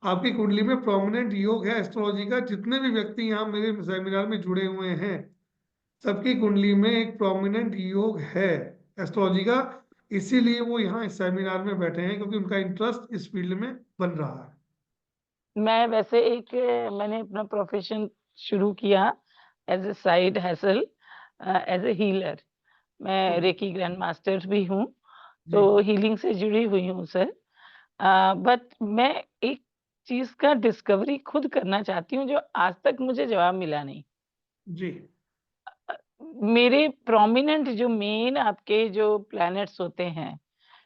आपकी कुंडली में प्रोमिनेंट योग है एस्ट्रोलॉजी का। जितने भी व्यक्ति यहाँ मेरे सेमिनार में जुड़े हुए हैं, सबकी कुंडली में एक प्रोमिनेंट योग है एस्ट्रोलॉजी का। इसीलिए वो यहाँ इस सेमिनार में बैठे हैं, क्योंकि उनका इंटरेस्ट इस फील्ड में बन रहा है। मैं वैसे मैंने अपना प्रोफेशन शुरू किया as a side hustle, as a healer. मैं ओके रेकी ग्रैंड मास्टर भी हूँ, जी। तो हीलिंग से जुड़ी हुई हूँ सर। बट मैं एक चीज का डिस्कवरी खुद करना चाहती हूँ जो आज तक मुझे जवाब मिला नहीं। जी मेरे प्रोमिनेंट जो मेन आपके जो प्लैनेट्स होते हैं,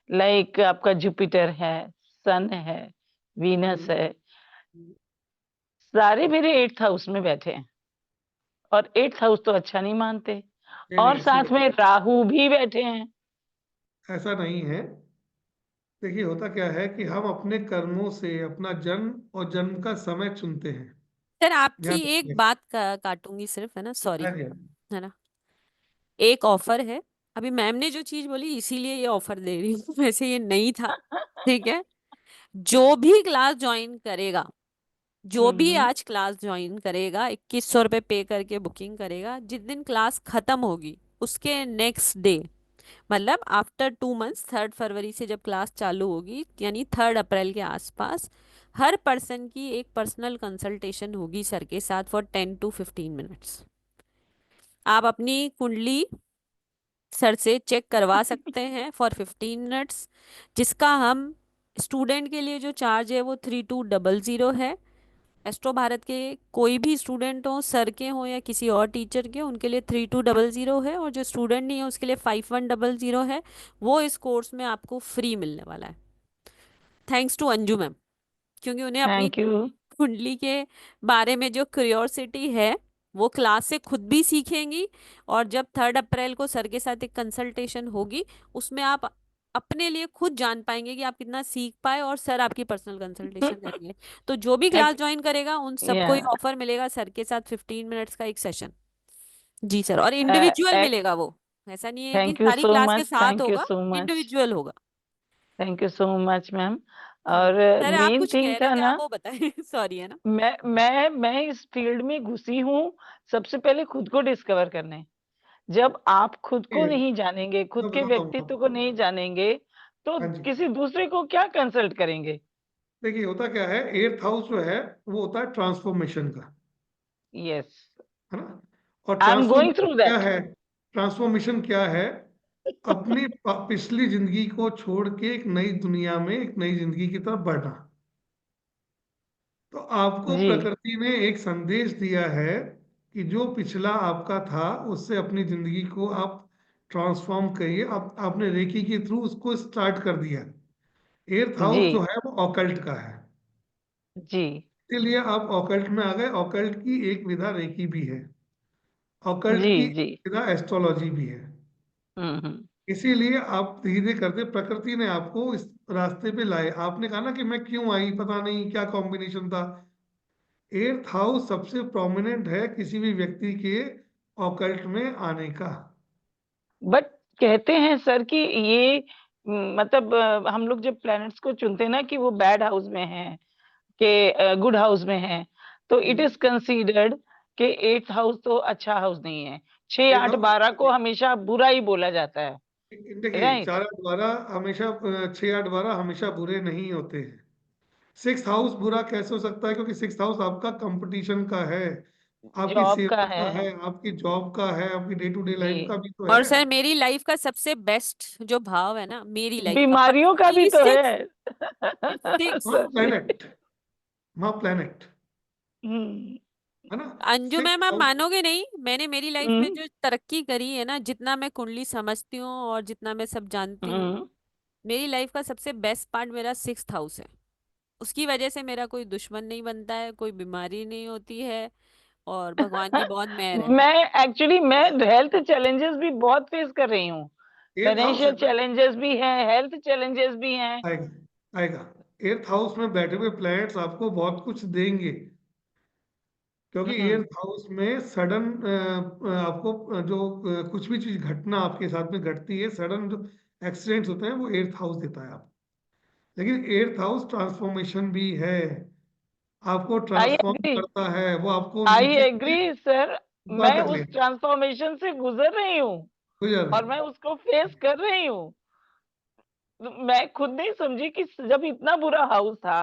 लाइक आपका जुपिटर है, सन है, वीनस है, सारे मेरे 8th हाउस में बैठे हैं। और 8th हाउस तो अच्छा नहीं मानते, नहीं और नहीं, ऐसी साथ में राहु भी बैठे हैं। ऐसा नहीं है। देखिए होता क्या है कि हम अपने कर्मों से अपना जन्म और जन्म का समय चुनते हैं। सर आपकी ध्यान एक रखिए। बात काटूंगी सिर्फ, है ना, सॉरी, हाँ जी, है ना। एक ऑफर है, अभी मैम ने जो चीज बोली इसीलिए ये ऑफर दे रही हूँ वैसे ये नहीं था, ठीक है। जो भी क्लास ज्वाइन करेगा, जो भी हम्म। आज क्लास ज्वाइन करेगा, 2100 रुपये पे करके बुकिंग करेगा, जिस दिन क्लास खत्म होगी उसके नेक्स्ट डे, मतलब आफ्टर 2 मंथ्स, 3 फरवरी से जब क्लास चालू होगी, यानी 3 अप्रैल के आसपास, हर पर्सन की एक पर्सनल कंसल्टेशन होगी सर के साथ फॉर 10 to 15 मिनट्स। आप अपनी कुंडली सर से चेक करवा सकते हैं फॉर 15 मिनट्स, जिसका हम स्टूडेंट के लिए जो चार्ज है वो 3200 है। एस्ट्रो भारत के कोई भी स्टूडेंट हो, सर के हो या किसी और टीचर के, उनके लिए 3200 है, और जो स्टूडेंट नहीं है उसके लिए 5100 है। वो इस कोर्स में आपको फ्री मिलने वाला है, थैंक्स टू अंजू मैम, क्योंकि उन्हें अपनी थैंक यू। कुंडली के बारे में जो क्यूरियोसिटी है वो क्लास से खुद भी सीखेंगी, और जब 3 अप्रैल को सर के साथ एक कंसल्टेशन होगी उसमें आप अपने लिए खुद जान पाएंगे कि आप कितना सीख पाए, और सर आपकी पर्सनल कंसल्टेशन करेंगे। तो जो भी क्लास ज्वाइन करेगा उन सबको ये ऑफर मिलेगा, सर के साथ 15 मिनट्स का एक सेशन। जी सर, और इंडिविजुअल मिलेगा वो, ऐसा नहीं है कि थैंक यू सारी सो क्लास के मच, साथ थैंक यू होगा, सो मच, इंडिविजुअल होगा। Thank you so much ma'am. जी और सर, आप मेन कुछ थिंग कह रहे था थे, ना, आप वो बताएं सॉरी, है ना। मैं इस फील्ड में घुसी हूँ सबसे पहले खुद को डिस्कवर करने। जब आप खुद को ये नहीं जानेंगे, खुद मैं के बताता हूँ व्यक्तित्व को आपको। नहीं जानेंगे, तो हाँ जी, किसी दूसरे को क्या कंसल्ट करेंगे। देखिए होता क्या है, 8th हाउस जो है वो होता है ट्रांसफॉर्मेशन का, यस, है ना। और I am going transformation through क्या दैट। है? ट्रांसफॉर्मेशन क्या है? अपनी पिछली जिंदगी को छोड़ के एक नई दुनिया में एक नई जिंदगी की तरफ बढ़ना। तो आपको जी प्रकृति ने एक संदेश दिया है कि जो पिछला आपका था उससे अपनी जिंदगी को आप ट्रांसफॉर्म करिए। आपने रेकी के थ्रू उसको स्टार्ट कर दिया। 8th हाउस जो जी है वो ऑकल्ट का है, जी इसीलिए आप ऑकल्ट में आ गए। ऑकल्ट की एक विधा रेकी भी है, ऑकल्ट जी की जी। एक विधा एस्ट्रोलॉजी भी है। हम्म। इसीलिए आप धीरे धीरे करते प्रकृति ने आपको इस रास्ते पे लाए। आपने कहा ना कि मैं क्यों आई, पता नहीं क्या कॉम्बिनेशन था। 8th हाउस सबसे प्रोमिनेंट है किसी भी व्यक्ति के ऑकल्ट में आने का। बट कहते हैं सर कि ये मतलब हम लोग जब प्लैनेट्स को चुनते हैं ना कि वो बैड हाउस में है कि गुड हाउस में है, तो इट इज कंसीडर्ड कि 8th हाउस तो अच्छा हाउस नहीं है। 6, एट्थ 8, हाउस 12 को हमेशा बुरा ही बोला जाता है। देखिए, राइट। 4 8 12 हमेशा 6 8 12 हमेशा बुरे नहीं होते हैं। 6th हाउस बुरा कैसे हो सकता है? क्योंकि 6th हाउस आपका कंपटीशन का है, आपकी जॉब का सेवा है। का है, आपकी जॉब का है, आपकी डे टू डे लाइफ का जी। भी तो और है। सर मेरी लाइफ का सबसे बेस्ट जो भाव है ना, मेरी लाइफ का बीमारियों का भी पर्सनली तो सिक्स, है। सिक्स। माँ सर जी। प्लेनेट, माँ प्लेनेट, हम्म है ना। अंजू सिक्स मैम आप हाउस मानोगे नहीं, मैंने मेरी लाइफ में हम्म जो तरक्की करी है ना, जितना मैं कुंडली समझती हूँ और जितना मैं सब जानती हूँ, हम्म। मेरी लाइफ का सबसे बेस्ट पार्ट मेरा 6th हाउस है। उसकी वजह से मेरा कोई दुश्मन नहीं बनता है, कोई बीमारी नहीं होती है, और भगवान की बहुत मेहर है। मैं हेल्थ चैलेंजेस भी बहुत फेस कर रही हूँ। 8th हाउस है फाइनेंशियल ना, चैलेंजेस भी हैं, हेल्थ चैलेंजेस भी हैं। आएगा आएगा। 8th हाउस में बैठे हुए प्लैनेट्स आपको बहुत कुछ देंगे, क्योंकि हम्म 8th हाउस में सडन आपको जो कुछ भी चीज घटना आपके साथ में घटती है, सडन जो एक्सीडेंट्स होते हैं वो 8th हाउस देता है आप। लेकिन 8th हाउस ट्रांसफॉर्मेशन भी है, आपको आई ट्रांसफॉर्म एग्री, करता है, वो आपको आई नीचे से एग्री सर। ऊपर मैं तक उस ले ट्रांसफॉर्मेशन से गुजर रही हूँ गुजर रहे और मैं हैं। उसको फेस कर रही हूँ। तो मैं खुद नहीं समझी कि जब इतना बुरा हाउस था,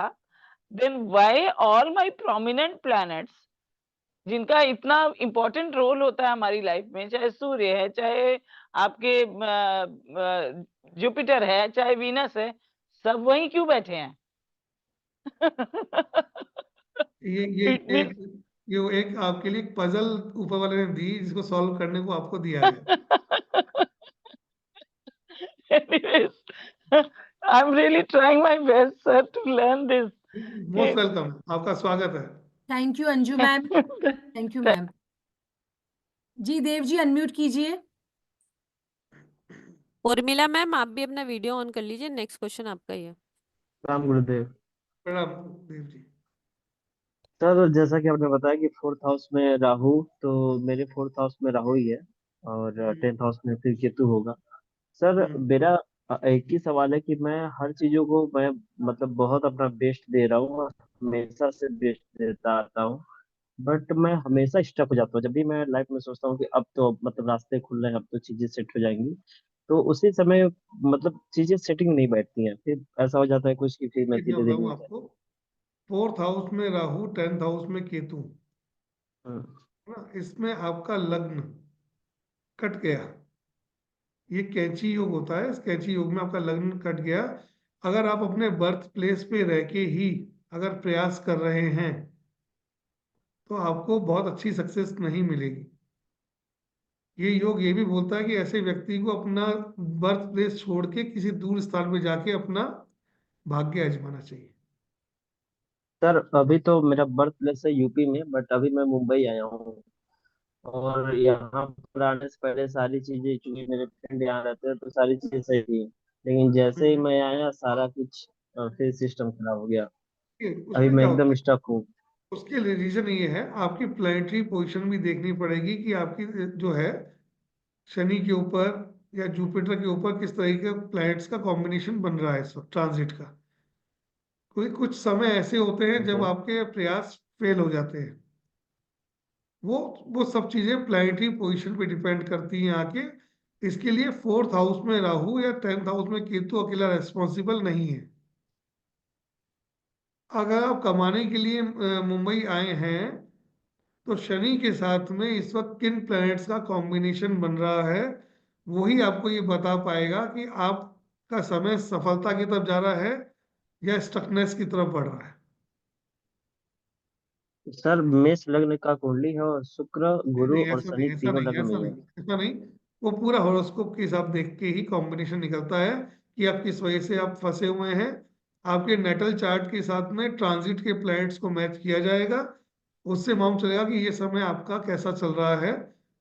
then why all my prominent planets, जिनका इतना इम्पोर्टेंट रोल होता है हमारी लाइफ में, चाहे सूर्य है, चाहे आपके जुपिटर है, चाहे वीनस है, सब वहीं क्यों बैठे हैं। ये It means ये एक आपके लिए पजल ऊपर वाले ने दी, जिसको सॉल्व करने को आपको दिया गया। anyways, I'm really trying my best, sir, to learn this. Most welcome, आपका स्वागत है। Thank you Anju ma'am, thank you ma'am. जी देव जी अनम्यूट कीजिए। उर्मिला मैम आप भी अपना वीडियो ऑन कर लीजिए, नेक्स्ट क्वेश्चन आपका ही है। राम गुरुदेव। प्रणाम देव जी। सर जैसा कि आपने बताया कि 4th हाउस में राहु, तो मेरे 4th हाउस में राहु ही है और 10th हाउस में फिर केतु होगा। सर मेरा एक ही सवाल है कि मैं हर चीजों को मैं मतलब बहुत अपना बेस्ट दे रहा हूँ, हमेशा से बेस्ट देता आता हूँ, बट मैं हमेशा स्टक हो जाता हूँ। जब भी मैं लाइफ में सोचता हूँ कि अब तो मतलब रास्ते खुल रहे हैं, अब तो चीजें सेट हो जाएंगी, तो उसी समय मतलब चीजें सेटिंग नहीं बैठती हैं, फिर ऐसा हो जाता है कुछ कि फिर मैं मैं धीरे धीरे बताऊं नीचे। आपको, 4th हाउस में राहु, 10th हाउस में केतु, हम्म, ना, इसमें आपका लग्न कट गया। ये कैंची योग होता है, इस कैंची योग में आपका लग्न कट गया। अगर आप अपने बर्थ प्लेस पे रह के ही अगर प्रयास कर रहे हैं तो आपको बहुत अच्छी सक्सेस नहीं मिलेगी। ये योग ये भी बोलता है कि ऐसे व्यक्ति को अपना बर्थ प्लेस छोड़ के किसी दूर स्थान पे जाके अपना भाग्य आजमाना चाहिए। सर अभी तो मेरा बर्थ प्लेस है यूपी में, बट अभी मैं मुंबई आया हूँ, और यहाँ पर आने से पहले सारी चीजें, चूंकि मेरे फ्रेंड यहाँ रहते हैं तो सारी चीजें सही थी, लेकिन जैसे ही मैं आया सारा कुछ फिर सिस्टम खराब हो गया। अभी उसमें मैं क्या होता एकदम है, स्टक हूँ। उसके लिए रीजन ये है, आपकी प्लेनेटरी पोजीशन भी देखनी पड़ेगी कि आपकी जो है शनि के ऊपर या जुपिटर के ऊपर किस तरह के प्लैनेट्स का कॉम्बिनेशन बन रहा है इस वक्त ट्रांजिट का। कोई कुछ समय ऐसे होते हैं जब ओके। आपके प्रयास फेल हो जाते हैं। वो वो सब चीजें प्लैनेटरी पोजीशन पे डिपेंड करती हैं आके। इसके लिए 4th हाउस में राहु या 10th हाउस में केतु अकेला रेस्पॉन्सिबल नहीं है। अगर आप कमाने के लिए मुंबई आए हैं तो शनि के साथ में इस वक्त किन प्लैनेट्स का कॉम्बिनेशन बन रहा है, वही आपको ये बता पाएगा कि आपका समय सफलता की तरफ जा रहा है या स्टकनेस की तरफ बढ़ रहा है। सर मेष लग्न का कुंडली है और शुक्र नहीं गुरु नहीं, और ऐसा नहीं, शनि ऐसा तीनों नहीं, लग्न ऐसा में नहीं, है। ऐसा नहीं। वो पूरा हॉरोस्कोप के हिसाब देख के ही कॉम्बिनेशन निकलता है कि आप किस वजह से आप फंसे हुए हैं। आपके नेटल चार्ट के साथ में ट्रांजिट के प्लैनेट्स को मैच किया जाएगा, उससे मालूम चलेगा कि ये समय आपका कैसा चल रहा है।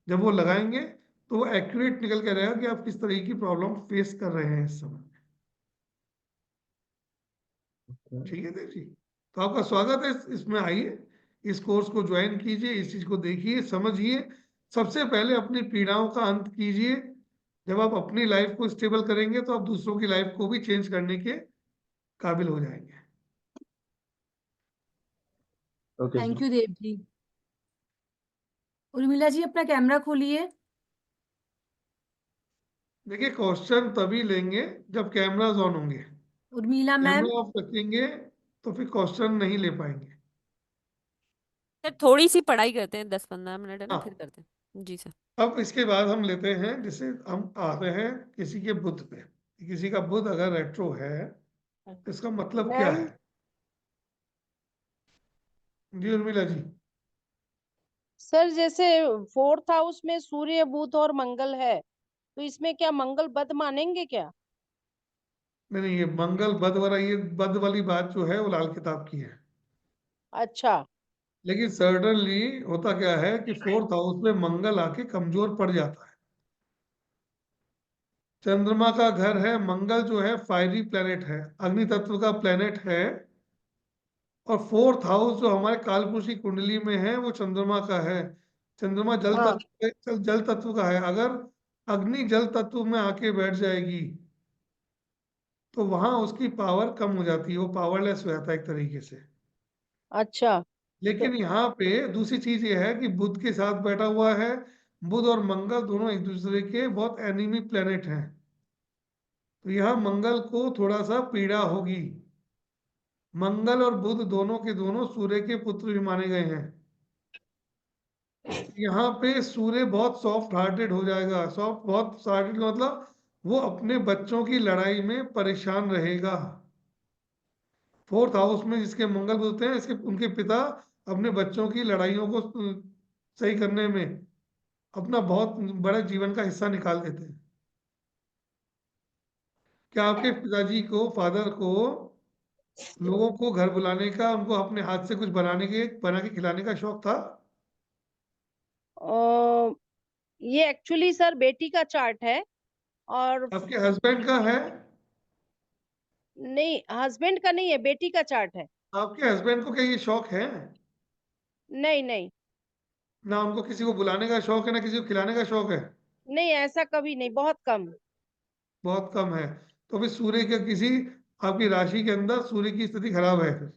जब वो लगाएंगे तो वो एक्यूरेट निकल के रहेगा कि आप किस तरह की प्रॉब्लम फेस कर रहे हैं इस समय। ठीक है देव जी, तो आपका स्वागत है इसमें आइए, इस कोर्स को ज्वाइन कीजिए, इस चीज को देखिए, समझिए। सबसे पहले अपनी पीड़ाओं का अंत कीजिए। जब आप अपनी लाइफ को स्टेबल करेंगे तो आप दूसरों की लाइफ को भी चेंज करने के काबिल हो जाएंगे। Okay thank sir. You Dev ji. Urmila ji अपना कैमरा खोलिए। देखिए, क्वेश्चन तभी लेंगे जब कैमराज ऑन होंगे। उर्मिला मैम। कैमरा ऑफ रखेंगे तो फिर क्वेश्चन नहीं ले पाएंगे। सर थोड़ी सी पढ़ाई करते हैं, 10-15 मिनट है ना, फिर हाँ, करते हैं जी सर। अब इसके बाद हम लेते हैं, जैसे हम आते हैं किसी के बुध पे। किसी का बुध अगर रेट्रो है तो इसका मतलब क्या मैम, है? जी उर्मिला जी। सर जैसे 4th हाउस में सूर्य बुध और मंगल है, तो इसमें क्या मंगल बद मानेंगे क्या? नहीं नहीं, ये मंगल बद वाला, ये बद वाली बात जो है वो लाल किताब की है। अच्छा। लेकिन सर्टनली होता क्या है कि 4th हाउस में मंगल आके कमजोर पड़ जाता है। चंद्रमा का घर है, मंगल जो है फायरी प्लेनेट है, अग्नि तत्व का प्लेनेट है। और 4th हाउस जो हमारे कालपुरुष की कुंडली में है वो चंद्रमा का है। चंद्रमा हाँ। जल तत्व का है। अगर अग्नि जल तत्व में आके बैठ जाएगी तो वहां उसकी पावर कम हो जाती है, वो पावरलेस हो जाता है एक तरीके से। अच्छा। तो लेकिन यहाँ पे दूसरी चीज ये है कि बुध के साथ बैठा हुआ है। बुध और मंगल दोनों एक दूसरे के बहुत एनिमी प्लेनेट हैं, तो यहाँ मंगल को थोड़ा सा पीड़ा होगी। मंगल और बुध दोनों के दोनों सूर्य के पुत्र भी माने गए हैं। यहाँ पे सूर्य बहुत सॉफ्ट हार्टेड हो जाएगा। सॉफ्ट बहुत हार्टेड मतलब वो अपने बच्चों की लड़ाई में परेशान रहेगा। 4th हाउस में जिसके मंगल बुध होते हैं, इसके उनके पिता अपने बच्चों की लड़ाइयों को सही करने में अपना बहुत बड़ा जीवन का हिस्सा निकाल देते हैं। क्या आपके पिताजी को, फादर को, लोगों को घर बुलाने का, उनको अपने हाथ से कुछ बना के खिलाने का शौक था? ये एक्चुअली सर बेटी का चार्ट है और आपके हस्बैंड का है? नहीं, हस्बैंड का नहीं है, बेटी का चार्ट है। आपके हस्बैंड को क्या ये शौक है? नहीं नहीं ना उनको किसी को बुलाने का शौक है, ना किसी को खिलाने का शौक है? नहीं, ऐसा कभी नहीं, बहुत कम। बहुत कम है। तो फिर सूर्य के किसी आपकी राशि के अंदर सूर्य की स्थिति खराब है फिर,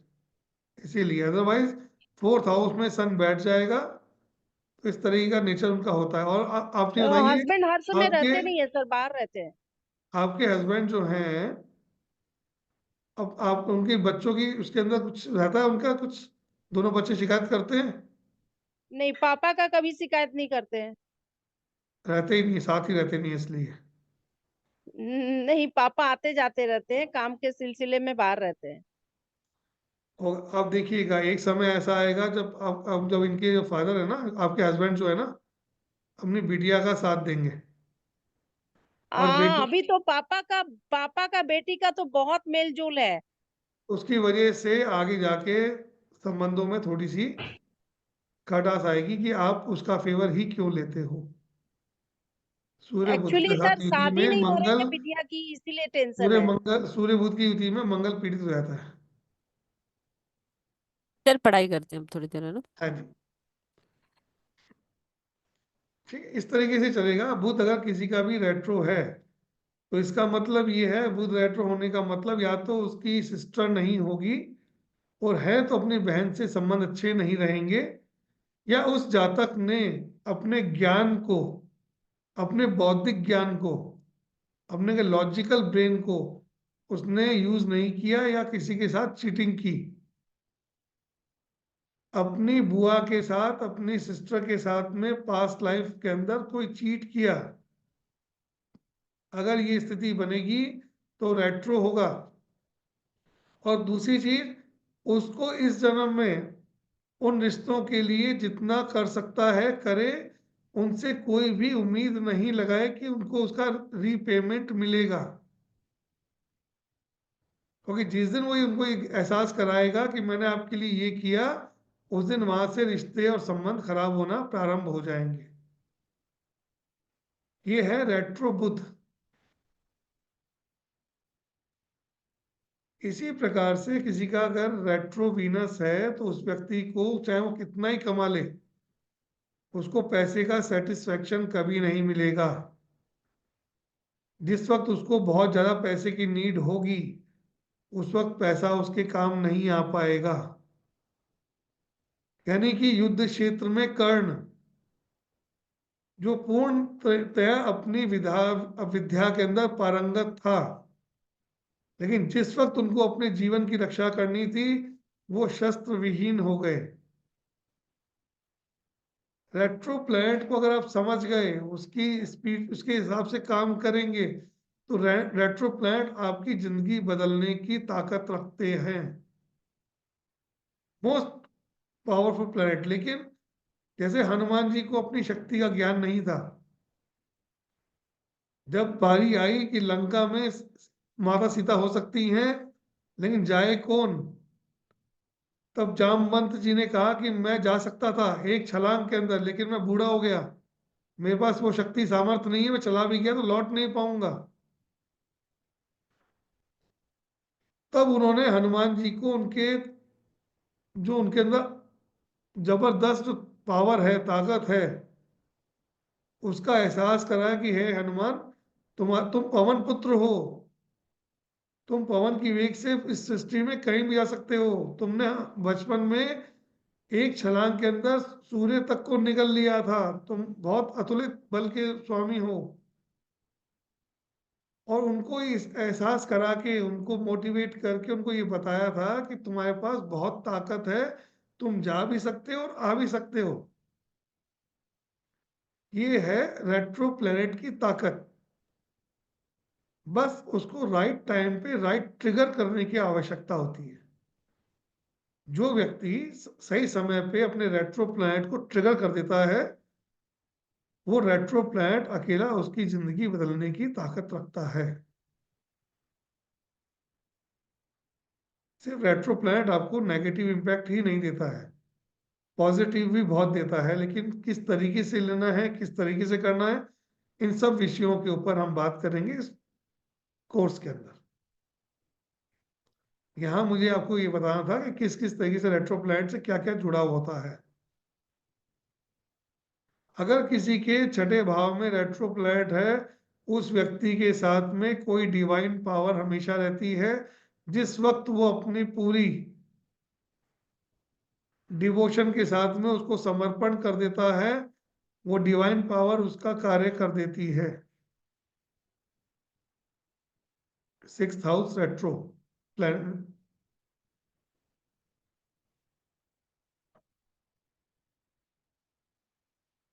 इसीलिए। अदरवाइज 4th हाउस में सन बैठ जाएगा तो इस तरीके का नेचर उनका होता है। और आपने बताइए, हस्बैंड हर समय आपके रहते नहीं है सर, बाहर रहते हैं। आपके हस्बैंड जो हैं, अब आप उनके बच्चों की उसके अंदर कुछ रहता है उनका कुछ? दोनों बच्चे शिकायत करते हैं? नहीं, पापा का कभी शिकायत नहीं करते हैं। रहते ही नहीं, साथ ही रहते नहीं इसलिए। नहीं, पापा आते जाते रहते हैं, काम के सिलसिले में बाहर रहते हैं। और अब देखिएगा, एक समय ऐसा आएगा जब अब जब इनके जो फादर है ना, आपके हस्बैंड जो है ना, अपनी बिटिया का साथ देंगे। और बेटी, अभी तो पापा का बेटी का तो बहुत मेल जोल है। उसकी वजह से आगे जाके संबंधों में थोड़ी सी खटास आएगी कि आप उसका फेवर ही क्यों लेते हो। सूर्य बुध के एक्चुअली सर साथ युति शादी में नहीं हो रही मंगल, है बिटिया की, इसीलिए टेंशन है। सूर्य बुध की युति में मंगल पीड़ित हो जाता है। सर पढ़ाई करते हैं हम थोड़ी देर, है ना? हाँ जी, ठीक है, इस तरीके से चलेगा। बुध अगर किसी का भी रेट्रो है तो इसका मतलब ये है, बुध रेट्रो होने का मतलब या तो उसकी सिस्टर नहीं होगी, और है तो अपनी बहन से संबंध अच्छे नहीं रहेंगे, या उस जातक ने अपने ज्ञान को, अपने बौद्धिक ज्ञान को, अपने के लॉजिकल ब्रेन को उसने यूज नहीं किया, या किसी के साथ चीटिंग की। अपनी बुआ के साथ, अपनी सिस्टर के साथ में पास्ट लाइफ के अंदर कोई चीट किया, अगर ये स्थिति बनेगी तो रेट्रो होगा। और दूसरी चीज, उसको इस जन्म में उन रिश्तों के लिए जितना कर सकता है करे, उनसे कोई भी उम्मीद नहीं लगाए कि उनको उसका रीपेमेंट मिलेगा। क्योंकि जिस दिन वो उनको एक एहसास कराएगा कि मैंने आपके लिए ये किया, उस दिन वहां से रिश्ते और संबंध खराब होना प्रारंभ हो जाएंगे। ये है रेट्रो बुध। इसी प्रकार से किसी का अगर रेट्रो वीनस है तो उस व्यक्ति को चाहे वो कितना ही कमा ले, उसको पैसे का सेटिस्फेक्शन कभी नहीं मिलेगा। जिस वक्त उसको बहुत ज्यादा पैसे की नीड होगी, उस वक्त पैसा उसके काम नहीं आ पाएगा। यानी कि युद्ध क्षेत्र में कर्ण, जो पूर्णतया अपनी विद्या के अंदर पारंगत था, लेकिन जिस वक्त उनको अपने जीवन की रक्षा करनी थी, वो शस्त्र विहीन हो गए। रेट्रो प्लैनेट को अगर आप समझ गए, उसकी स्पीड, उसके हिसाब से काम करेंगे, तो रेट्रो प्लैनेट आपकी जिंदगी बदलने की ताकत रखते हैं। Most powerful planet. लेकिन जैसे हनुमान जी को अपनी शक्ति का ज्ञान नहीं था, जब बारी आई कि लंका में माता सीता हो सकती हैं, लेकिन जाए कौन, तब जामवंत जी ने कहा कि मैं जा सकता था एक छलांग के अंदर, लेकिन मैं बूढ़ा हो गया, मेरे पास वो शक्ति सामर्थ्य नहीं है, मैं चला भी गया तो लौट नहीं पाऊंगा। तब उन्होंने हनुमान जी को उनके, जो उनके अंदर जबरदस्त पावर है, ताकत है, उसका एहसास कराया कि हे हनुमान, तुम पवन पुत्र हो, तुम पवन की वेग से इस सृष्टि में कहीं भी जा सकते हो। तुमने बचपन में एक छलांग के अंदर सूर्य तक को निगल लिया था, तुम बहुत अतुलित बल के स्वामी हो। और उनको इस एहसास करा के, उनको मोटिवेट करके उनको ये बताया था कि तुम्हारे पास बहुत ताकत है, तुम जा भी सकते हो और आ भी सकते हो। ये है रेट्रो प्लेनेट की ताकत। बस उसको राइट टाइम पे राइट ट्रिगर करने की आवश्यकता होती है। जो व्यक्ति सही समय पे अपने रेट्रो प्लैनेट को ट्रिगर कर देता है, वो रेट्रो प्लैनेट अकेला उसकी जिंदगी बदलने की ताकत रखता है। सिर्फ रेट्रो प्लैनेट आपको नेगेटिव इम्पैक्ट ही नहीं देता है, पॉजिटिव भी बहुत देता है, लेकिन किस तरीके से लेना है, किस तरीके से करना है, इन सब विषयों के ऊपर हम बात करेंगे इस कोर्स के अंदर। यहाँ मुझे आपको ये बताना था कि किस किस तरीके से रेट्रो प्लैनेट से क्या क्या जुड़ा होता है। अगर किसी के छठे भाव में रेट्रो प्लैनेट है, उस व्यक्ति के साथ में कोई डिवाइन पावर हमेशा रहती है। जिस वक्त वो अपनी पूरी डिवोशन के साथ में उसको समर्पण कर देता है, वो डिवाइन पावर उसका कार्य कर देती है। 6th house retro planet.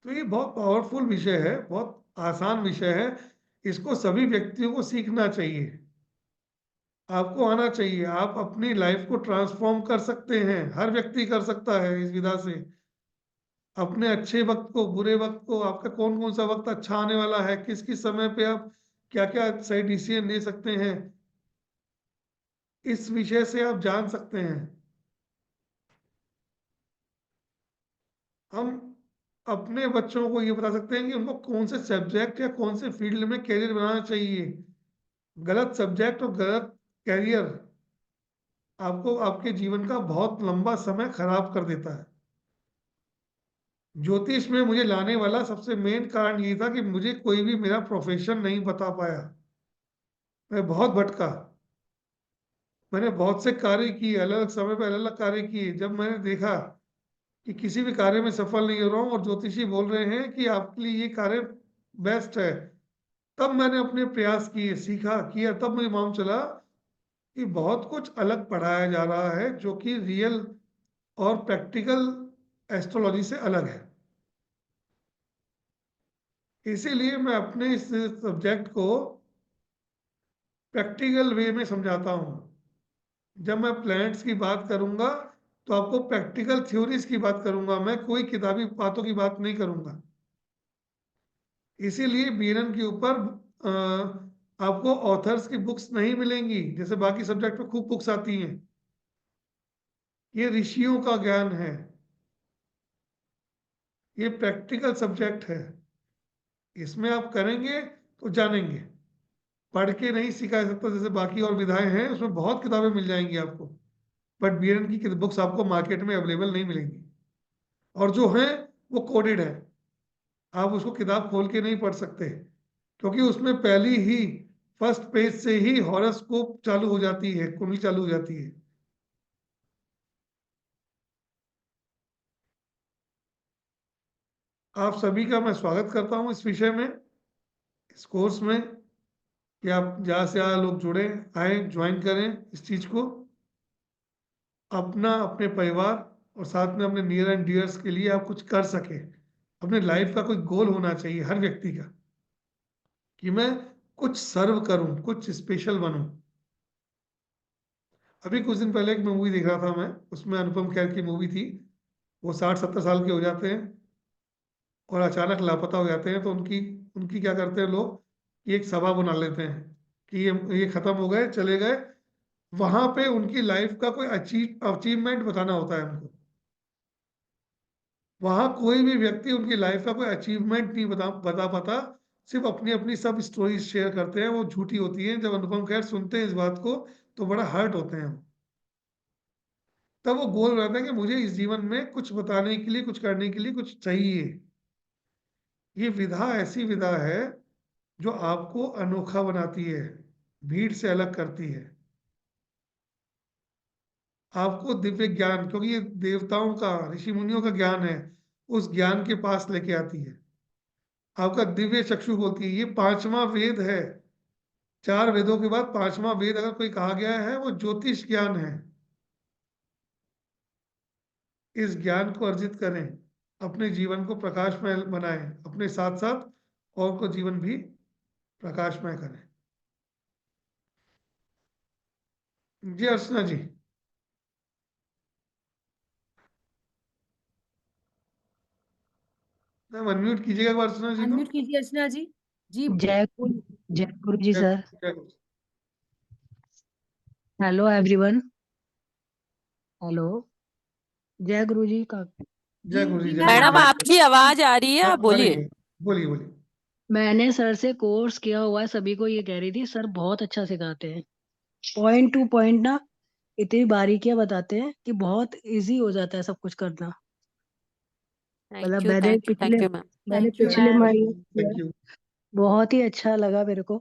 तो ये बहुत पावरफुल विषय है, बहुत आसान विषय है, इसको सभी व्यक्तियों को सीखना चाहिए, आपको आना चाहिए। आप अपनी लाइफ को ट्रांसफॉर्म कर सकते हैं, हर व्यक्ति कर सकता है इस विधा से। अपने अच्छे वक्त को, बुरे वक्त को, आपका कौन कौन सा वक्त अच्छा आने वाला है, किस किस समय पे आप क्या क्या सही डिसीजन ले सकते हैं, इस विषय से आप जान सकते हैं। हम अपने बच्चों को ये बता सकते हैं कि उनको कौन से सब्जेक्ट या कौन से फील्ड में कैरियर बनाना चाहिए। गलत सब्जेक्ट और गलत कैरियर आपको आपके जीवन का बहुत लंबा समय खराब कर देता है। ज्योतिष में मुझे लाने वाला सबसे मेन कारण ये था कि मुझे कोई भी मेरा प्रोफेशन नहीं बता पाया, मैं बहुत भटका, मैंने बहुत से कार्य किए, अलग अलग समय पर अलग अलग कार्य किए। जब मैंने देखा कि किसी भी कार्य में सफल नहीं हो रहा हूँ और ज्योतिषी बोल रहे हैं कि आपके लिए ये कार्य बेस्ट है, तब मैंने अपने प्रयास किए, सीखा, किया, तब मुझे मालूम चला कि बहुत कुछ अलग पढ़ाया जा रहा है जो कि रियल और प्रैक्टिकल एस्ट्रोलॉजी से अलग है। इसीलिए मैं अपने इस सब्जेक्ट को प्रैक्टिकल वे में समझाता हूँ। जब मैं प्लैनेट्स की बात करूंगा तो आपको प्रैक्टिकल थ्योरीज की बात करूंगा, मैं कोई किताबी बातों की बात नहीं करूंगा। इसीलिए बीएनएन के ऊपर आपको ऑथर्स की बुक्स नहीं मिलेंगी, जैसे बाकी सब्जेक्ट में खूब बुक्स आती हैं। ये ऋषियों का ज्ञान है, ये प्रैक्टिकल सब्जेक्ट है, इसमें आप करेंगे तो जानेंगे। पढ़ के नहीं सीखा जा सकता, जैसे बाकी और विधाएं हैं उसमें बहुत किताबें मिल जाएंगी आपको, बट बीएनएन की बुक्स आपको मार्केट में अवेलेबल नहीं मिलेंगी, और जो हैं वो कोडेड है, आप उसको किताब खोल के नहीं पढ़ सकते, क्योंकि उसमें पहली ही फर्स्ट पेज से ही हॉरोस्कोप चालू हो जाती है, कुंडली चालू हो जाती है। आप सभी का मैं स्वागत करता हूं इस विषय में, इस कोर्स में, कि आप ज़्यादा से ज़्यादा लोग जुड़े, आए, ज्वाइन करें इस चीज़ को। अपना, अपने परिवार और साथ में अपने नियर एंड डियर्स के लिए आप कुछ कर सके। अपने लाइफ का कोई गोल होना चाहिए हर व्यक्ति का, कि मैं कुछ सर्व करूं, कुछ स्पेशल बनूं। अभी कुछ दिन पहले एक मूवी देख रहा था मैं, उसमें अनुपम खेर की मूवी थी। वो 60-70 साल के हो जाते हैं और अचानक लापता हो जाते हैं, तो उनकी उनकी क्या करते हैं लोग कि एक सभा बना लेते हैं कि ये खत्म हो गए, चले गए। वहां पे उनकी लाइफ का कोई अचीवमेंट बताना होता है उनको। वहां कोई भी व्यक्ति उनकी लाइफ का कोई अचीवमेंट नहीं बता पाता, सिर्फ अपनी अपनी सब स्टोरीज शेयर करते हैं, वो झूठी होती है। जब अनुपम खेर सुनते हैं इस बात को तो बड़ा हर्ट होते हैं वो। तब वो गोल रहता है कि मुझे इस जीवन में कुछ बताने के लिए, कुछ करने के लिए कुछ चाहिए। ये विधा ऐसी विधा है जो आपको अनोखा बनाती है, भीड़ से अलग करती है, आपको दिव्य ज्ञान, क्योंकि ये देवताओं का, ऋषि मुनियों का ज्ञान है, उस ज्ञान के पास लेके आती है। आपका दिव्य चक्षु बोलती है, ये पांचवा वेद है। 4 वेदों के बाद पांचवा वेद अगर कोई कहा गया है वो ज्योतिष ज्ञान है। इस ज्ञान को अर्जित करें, अपने जीवन को प्रकाशमय बनाएं, अपने साथ साथ और को जीवन भी प्रकाशमय करें। जी अर्चना जी। अनम्यूट कीजिएगा एक बार अर्चना जी को। अनम्यूट कीजिए अर्चना जी। जी जय गुरु जय गुरु जी जय सर। जय गुरु। Hello everyone. हेलो जय गुरु जी का। जय गुरु जी, जी जय मैम गुरु मैडम जी। आपकी आवाज आ रही है, हाँ, आप आ रही बोलिए। है, बोलिए बोलिए। मैंने सर से कोर्स किया हुआ है, सभी को ये कह रही थी सर बहुत अच्छा सिखाते हैं, पॉइंट टू पॉइंट ना, इतनी बारीकियां बताते हैं कि बहुत इजी हो जाता है सब कुछ करना। मतलब thank you thank you ma'am. मैंने थैंक यू पिछले मैम। महीने किया, थैंक यू। बहुत ही अच्छा लगा मेरे को,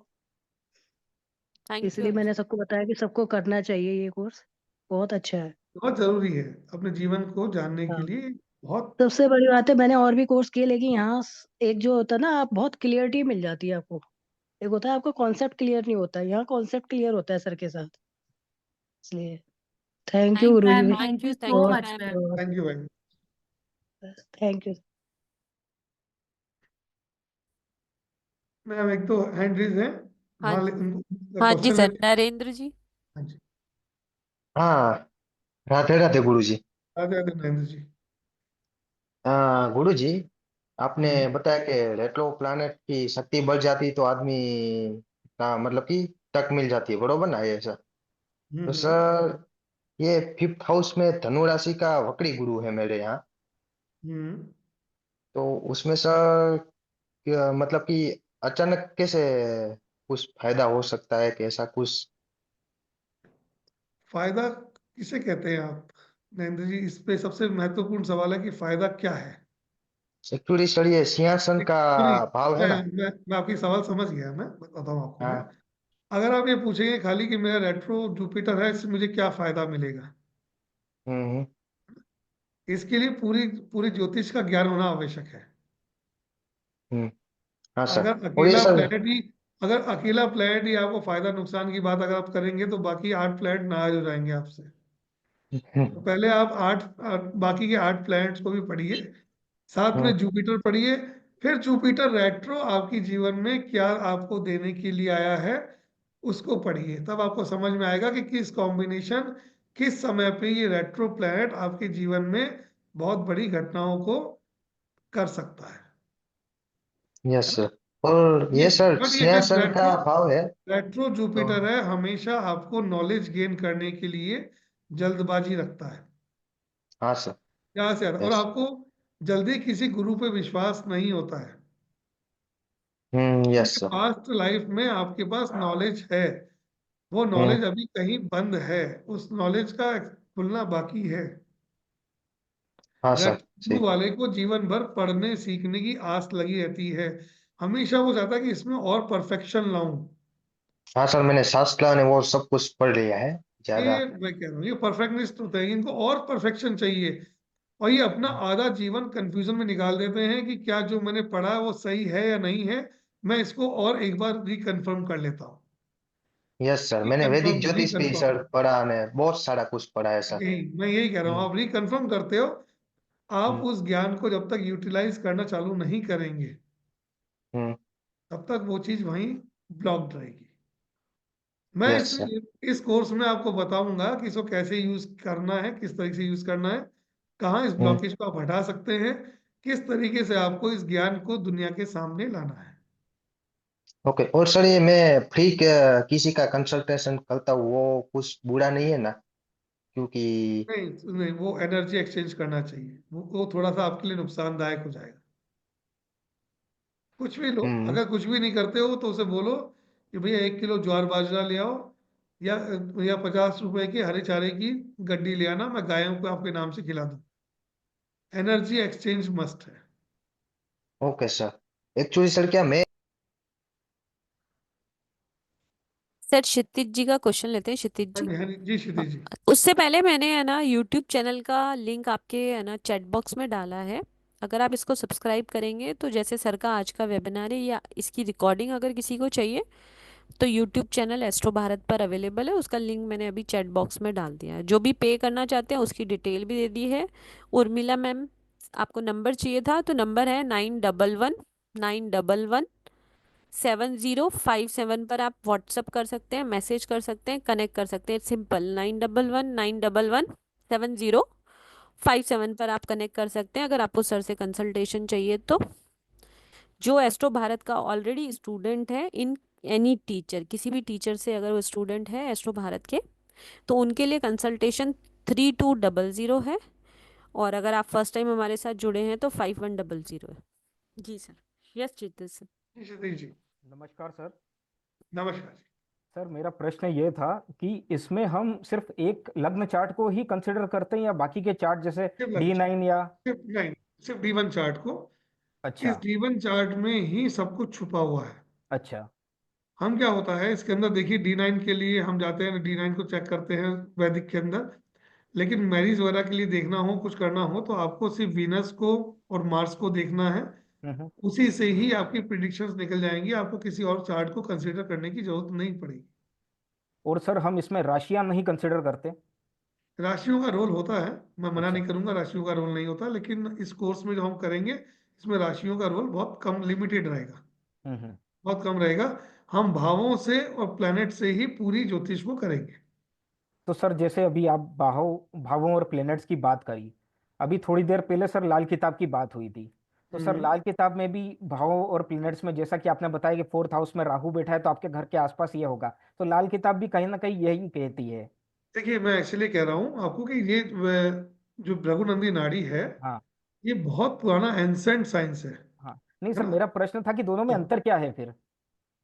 थैंक यू इसलिए मैंने सबको बताया कि सबको करना चाहिए ये कोर्स, बहुत अच्छा है। बहुत जरूरी है अपने जीवन को जानने के हाँ, लिए, बहुत। सबसे बड़ी बात है मैंने और भी कोर्स किए, लेकिन यहाँ एक जो होता है ना, आप बहुत क्लियरिटी मिल जाती है आपको। एक होता है आपका कॉन्सेप्ट क्लियर नहीं होता, यहाँ कॉन्सेप्ट क्लियर होता है सर के साथ, इसलिए thank you Guru ji. Ma'am thank you सो बहुत मच मैम। बहुत थैंक यू भाई। Thank you. मैम एक तो हैंड रेज है, हाँ वहाँ उनका हाँ जी क्वेश्चन सर, लेते हैं। नरेंद्र जी। हाँ जी, हाँ, राधे राधे गुरु जी। राधे राधे नरेंद्र जी। हाँ गुरु जी, आपने हम्म बताया कि रेट्रो प्लानेट की शक्ति बढ़ जाती तो आदमी का मतलब कि तक मिल जाती है, बरोबर ना ये सर? तो हम्म सर ये फिफ्थ हाउस में धनु राशि का वक्री गुरु है मेरे यहाँ। हम्म। तो उसमें सर मतलब कि अचानक कैसे कुछ फायदा हो सकता है कि ऐसा कुछ? फायदा किसे कहते हैं आप नरेंद्र जी? इस पे सबसे महत्वपूर्ण सवाल है कि फायदा क्या है। एक्चुअली सर ये सिंहासन का सुनिए, भाव है ना। मैं आपकी सवाल समझ गया, मैं बताता हूँ आपको। मैं, हाँ। अगर आप ये पूछेंगे खाली कि मेरा रेट्रो जुपिटर है, इससे मुझे क्या फायदा मिलेगा, हम्म। इसके लिए पूरी पूरी ज्योतिष का ज्ञान होना आवश्यक है। हम्म। हाँ सर। अगर और ये अकेला सर प्लेनेट ही अगर अकेला प्लेनेट ही आपको फायदा नुकसान की बात अगर आप करेंगे तो बाकी 8 प्लेनेट नाराज हो जाएंगे आपसे। तो पहले आप बाकी के 8 प्लैनेट्स को भी पढ़िए, साथ में हम्म। जुपिटर पढ़िए। फिर जुपिटर रेट्रो आपकी जीवन में क्या आपको देने के लिए आया है उसको पढ़िए, तब आपको समझ में आएगा कि किस कॉम्बिनेशन, किस समय पे ये रेट्रो प्लैनेट आपके जीवन में बहुत बड़ी घटनाओं को कर सकता यस है ना? सर। और ये ये सर बट ये सिंहासन का रेट्रो भाव है रेट्रो तो। जुपिटर है, हमेशा आपको नॉलेज गेन करने के लिए जल्दबाजी रखता है हाँ सर। ज्यादा से ज्यादा, और यस। आपको जल्दी किसी गुरु पे विश्वास नहीं होता है, यस क्योंकि सर। पास्ट लाइफ में आपके पास नॉलेज है, वो हम्म। नॉलेज अभी कहीं बंद है, उस नॉलेज का खुलना बाकी है। हाँ सर रेट्रो सही। वाले को जीवन भर पढ़ने सीखने की आस लगी रहती है, हमेशा वो चाहता है कि इसमें और परफेक्शन लाऊं। हाँ सर, मैंने शास्त्रा ने वो सब कुछ पढ़ लिया है ज्यादा। ये मैं कह रहा हूँ, ये परफेक्शनिस्ट होते हैं, इनको और परफेक्शन चाहिए, और ये अपना आधा जीवन कंफ्यूजन में निकाल देते हैं कि क्या जो मैंने पढ़ा है वो सही है या नहीं है, मैं इसको और एक बार रिकन्फर्म कर लेता हूँ। यस सर, मैंने वैदिक रिकन्फर्म ज्योतिष भी रिकन्फर्म सर पढ़ा, मैं बहुत सारा कुछ पढ़ा है सर। यही मैं यही कह रहा हूँ, हम्म। आप रिकन्फर्म करते हो, आप हम्म। उस ज्ञान को जब तक यूटिलाइज करना चालू नहीं करेंगे हम्म। तब तक वो चीज वहीं ब्लॉक्ड रहेगी। मैं यस सर। इस कोर्स में आपको बताऊंगा कि इसको कैसे यूज करना है, किस तरीके से यूज करना है, कहाँ इस हम्म। ब्लॉकेज को आप हटा सकते हैं, किस तरीके से आपको इस ज्ञान को दुनिया के सामने लाना है। ओके। और सर ये मैं फ्री किसी का कंसल्टेशन करता हूँ, वो कुछ बुरा नहीं है ना? क्योंकि नहीं नहीं, वो एनर्जी एक्सचेंज करना चाहिए, वो थोड़ा सा आपके लिए नुकसानदायक हो जाएगा। कुछ भी लो, हम्म। अगर कुछ भी नहीं करते हो तो उसे बोलो कि भैया 1 किलो ज्वार बाजरा ले आओ, या 50 रुपए की हरे चारे की गड्डी ले आना, मैं गायों को आपके नाम से खिला दूँ। एनर्जी एक्सचेंज मस्ट है। Okay sir. एक्चुअली सर क्या मैं। सर क्षितिज जी का क्वेश्चन लेते हैं, क्षितिज हाँ जी। जी, हाँ जी, जी क्षितिज जी। उससे पहले मैंने है ना यूट्यूब चैनल का लिंक आपके है ना चैट बॉक्स में डाला है। अगर आप इसको सब्सक्राइब करेंगे तो जैसे सर का आज का वेबिनार है या इसकी रिकॉर्डिंग अगर किसी को चाहिए तो यूट्यूब चैनल एस्ट्रो भारत पर अवेलेबल है, उसका लिंक मैंने अभी चैट बॉक्स में डाल दिया है। जो भी पे करना चाहते हैं उसकी डिटेल भी दे दी है। उर्मिला मैम, आपको नंबर चाहिए था तो नंबर है 9119117057 पर आप व्हाट्सअप कर सकते हैं, मैसेज कर सकते हैं, कनेक्ट कर सकते हैं। सिंपल 9119117057 पर आप कनेक्ट कर सकते हैं अगर आपको सर से कंसल्टेशन चाहिए तो। जो एस्ट्रो भारत का ऑलरेडी स्टूडेंट है इन एनी टीचर, किसी भी टीचर से अगर वो स्टूडेंट है एस्ट्रो भारत के, तो उनके लिए कंसल्टेशन 3200 है। और अगर आप फर्स्ट टाइम हमारे साथ जुड़े हैं तो 5100 है। जी सर। यस चित्त सर। जी सतीश जी। नमस्कार सर। नमस्कार जी। सर मेरा प्रश्न ये था कि इसमें हम सिर्फ एक लग्न चार्ट को ही कंसिडर करते हैं या बाकी के चार्ट जैसे सिर्फ लग D9 या सिर्फ नहीं, सिर्फ D1 चार्ट को। अच्छा इस D1 चार्ट में ही सब कुछ छुपा हुआ है। अच्छा हम क्या होता है इसके अंदर, देखिए D9 के लिए हम जाते हैं D9 को चेक करते हैं वैदिक के अंदर, लेकिन मैरिज वगैरह के लिए देखना हो, कुछ करना हो, तो आपको सिर्फ वीनस को और मार्स को देखना है। हम्म। उसी से ही आपकी प्रिडिक्शंस निकल जाएंगी, आपको किसी और चार्ट को कंसीडर करने की जरूरत नहीं पड़ेगी। और सर हम इसमें राशियां नहीं कंसिडर करते? राशियों का रोल होता है, मैं मना अच्छा नहीं करूंगा राशियों का रोल नहीं होता, लेकिन इस कोर्स में जो हम करेंगे इसमें राशियों का रोल बहुत कम, लिमिटेड रहेगा, हम्म। बहुत कम रहेगा। हम भावों से और प्लैनेट से ही पूरी ज्योतिष को करेंगे। तो सर जैसे अभी आप भावों और प्लैनेट्स की बात करी, अभी थोड़ी देर पहले सर लाल किताब की बात हुई थी, तो सर लाल किताब में भी भावों और प्लैनेट्स में जैसा कि आपने बताया कि फोर्थ हाउस में राहु बैठा है तो आपके घर के आसपास ये होगा, तो लाल किताब भी कहीं ना कहीं यही कहती है। देखिए मैं इसलिए कह रहा हूँ आपको कि ये जो भृगुनंदी नाड़ी है, हाँ ये बहुत पुराना एंसेंट साइंस हाँ। नहीं है सर ना। मेरा प्रश्न था कि दोनों में अंतर क्या है फिर?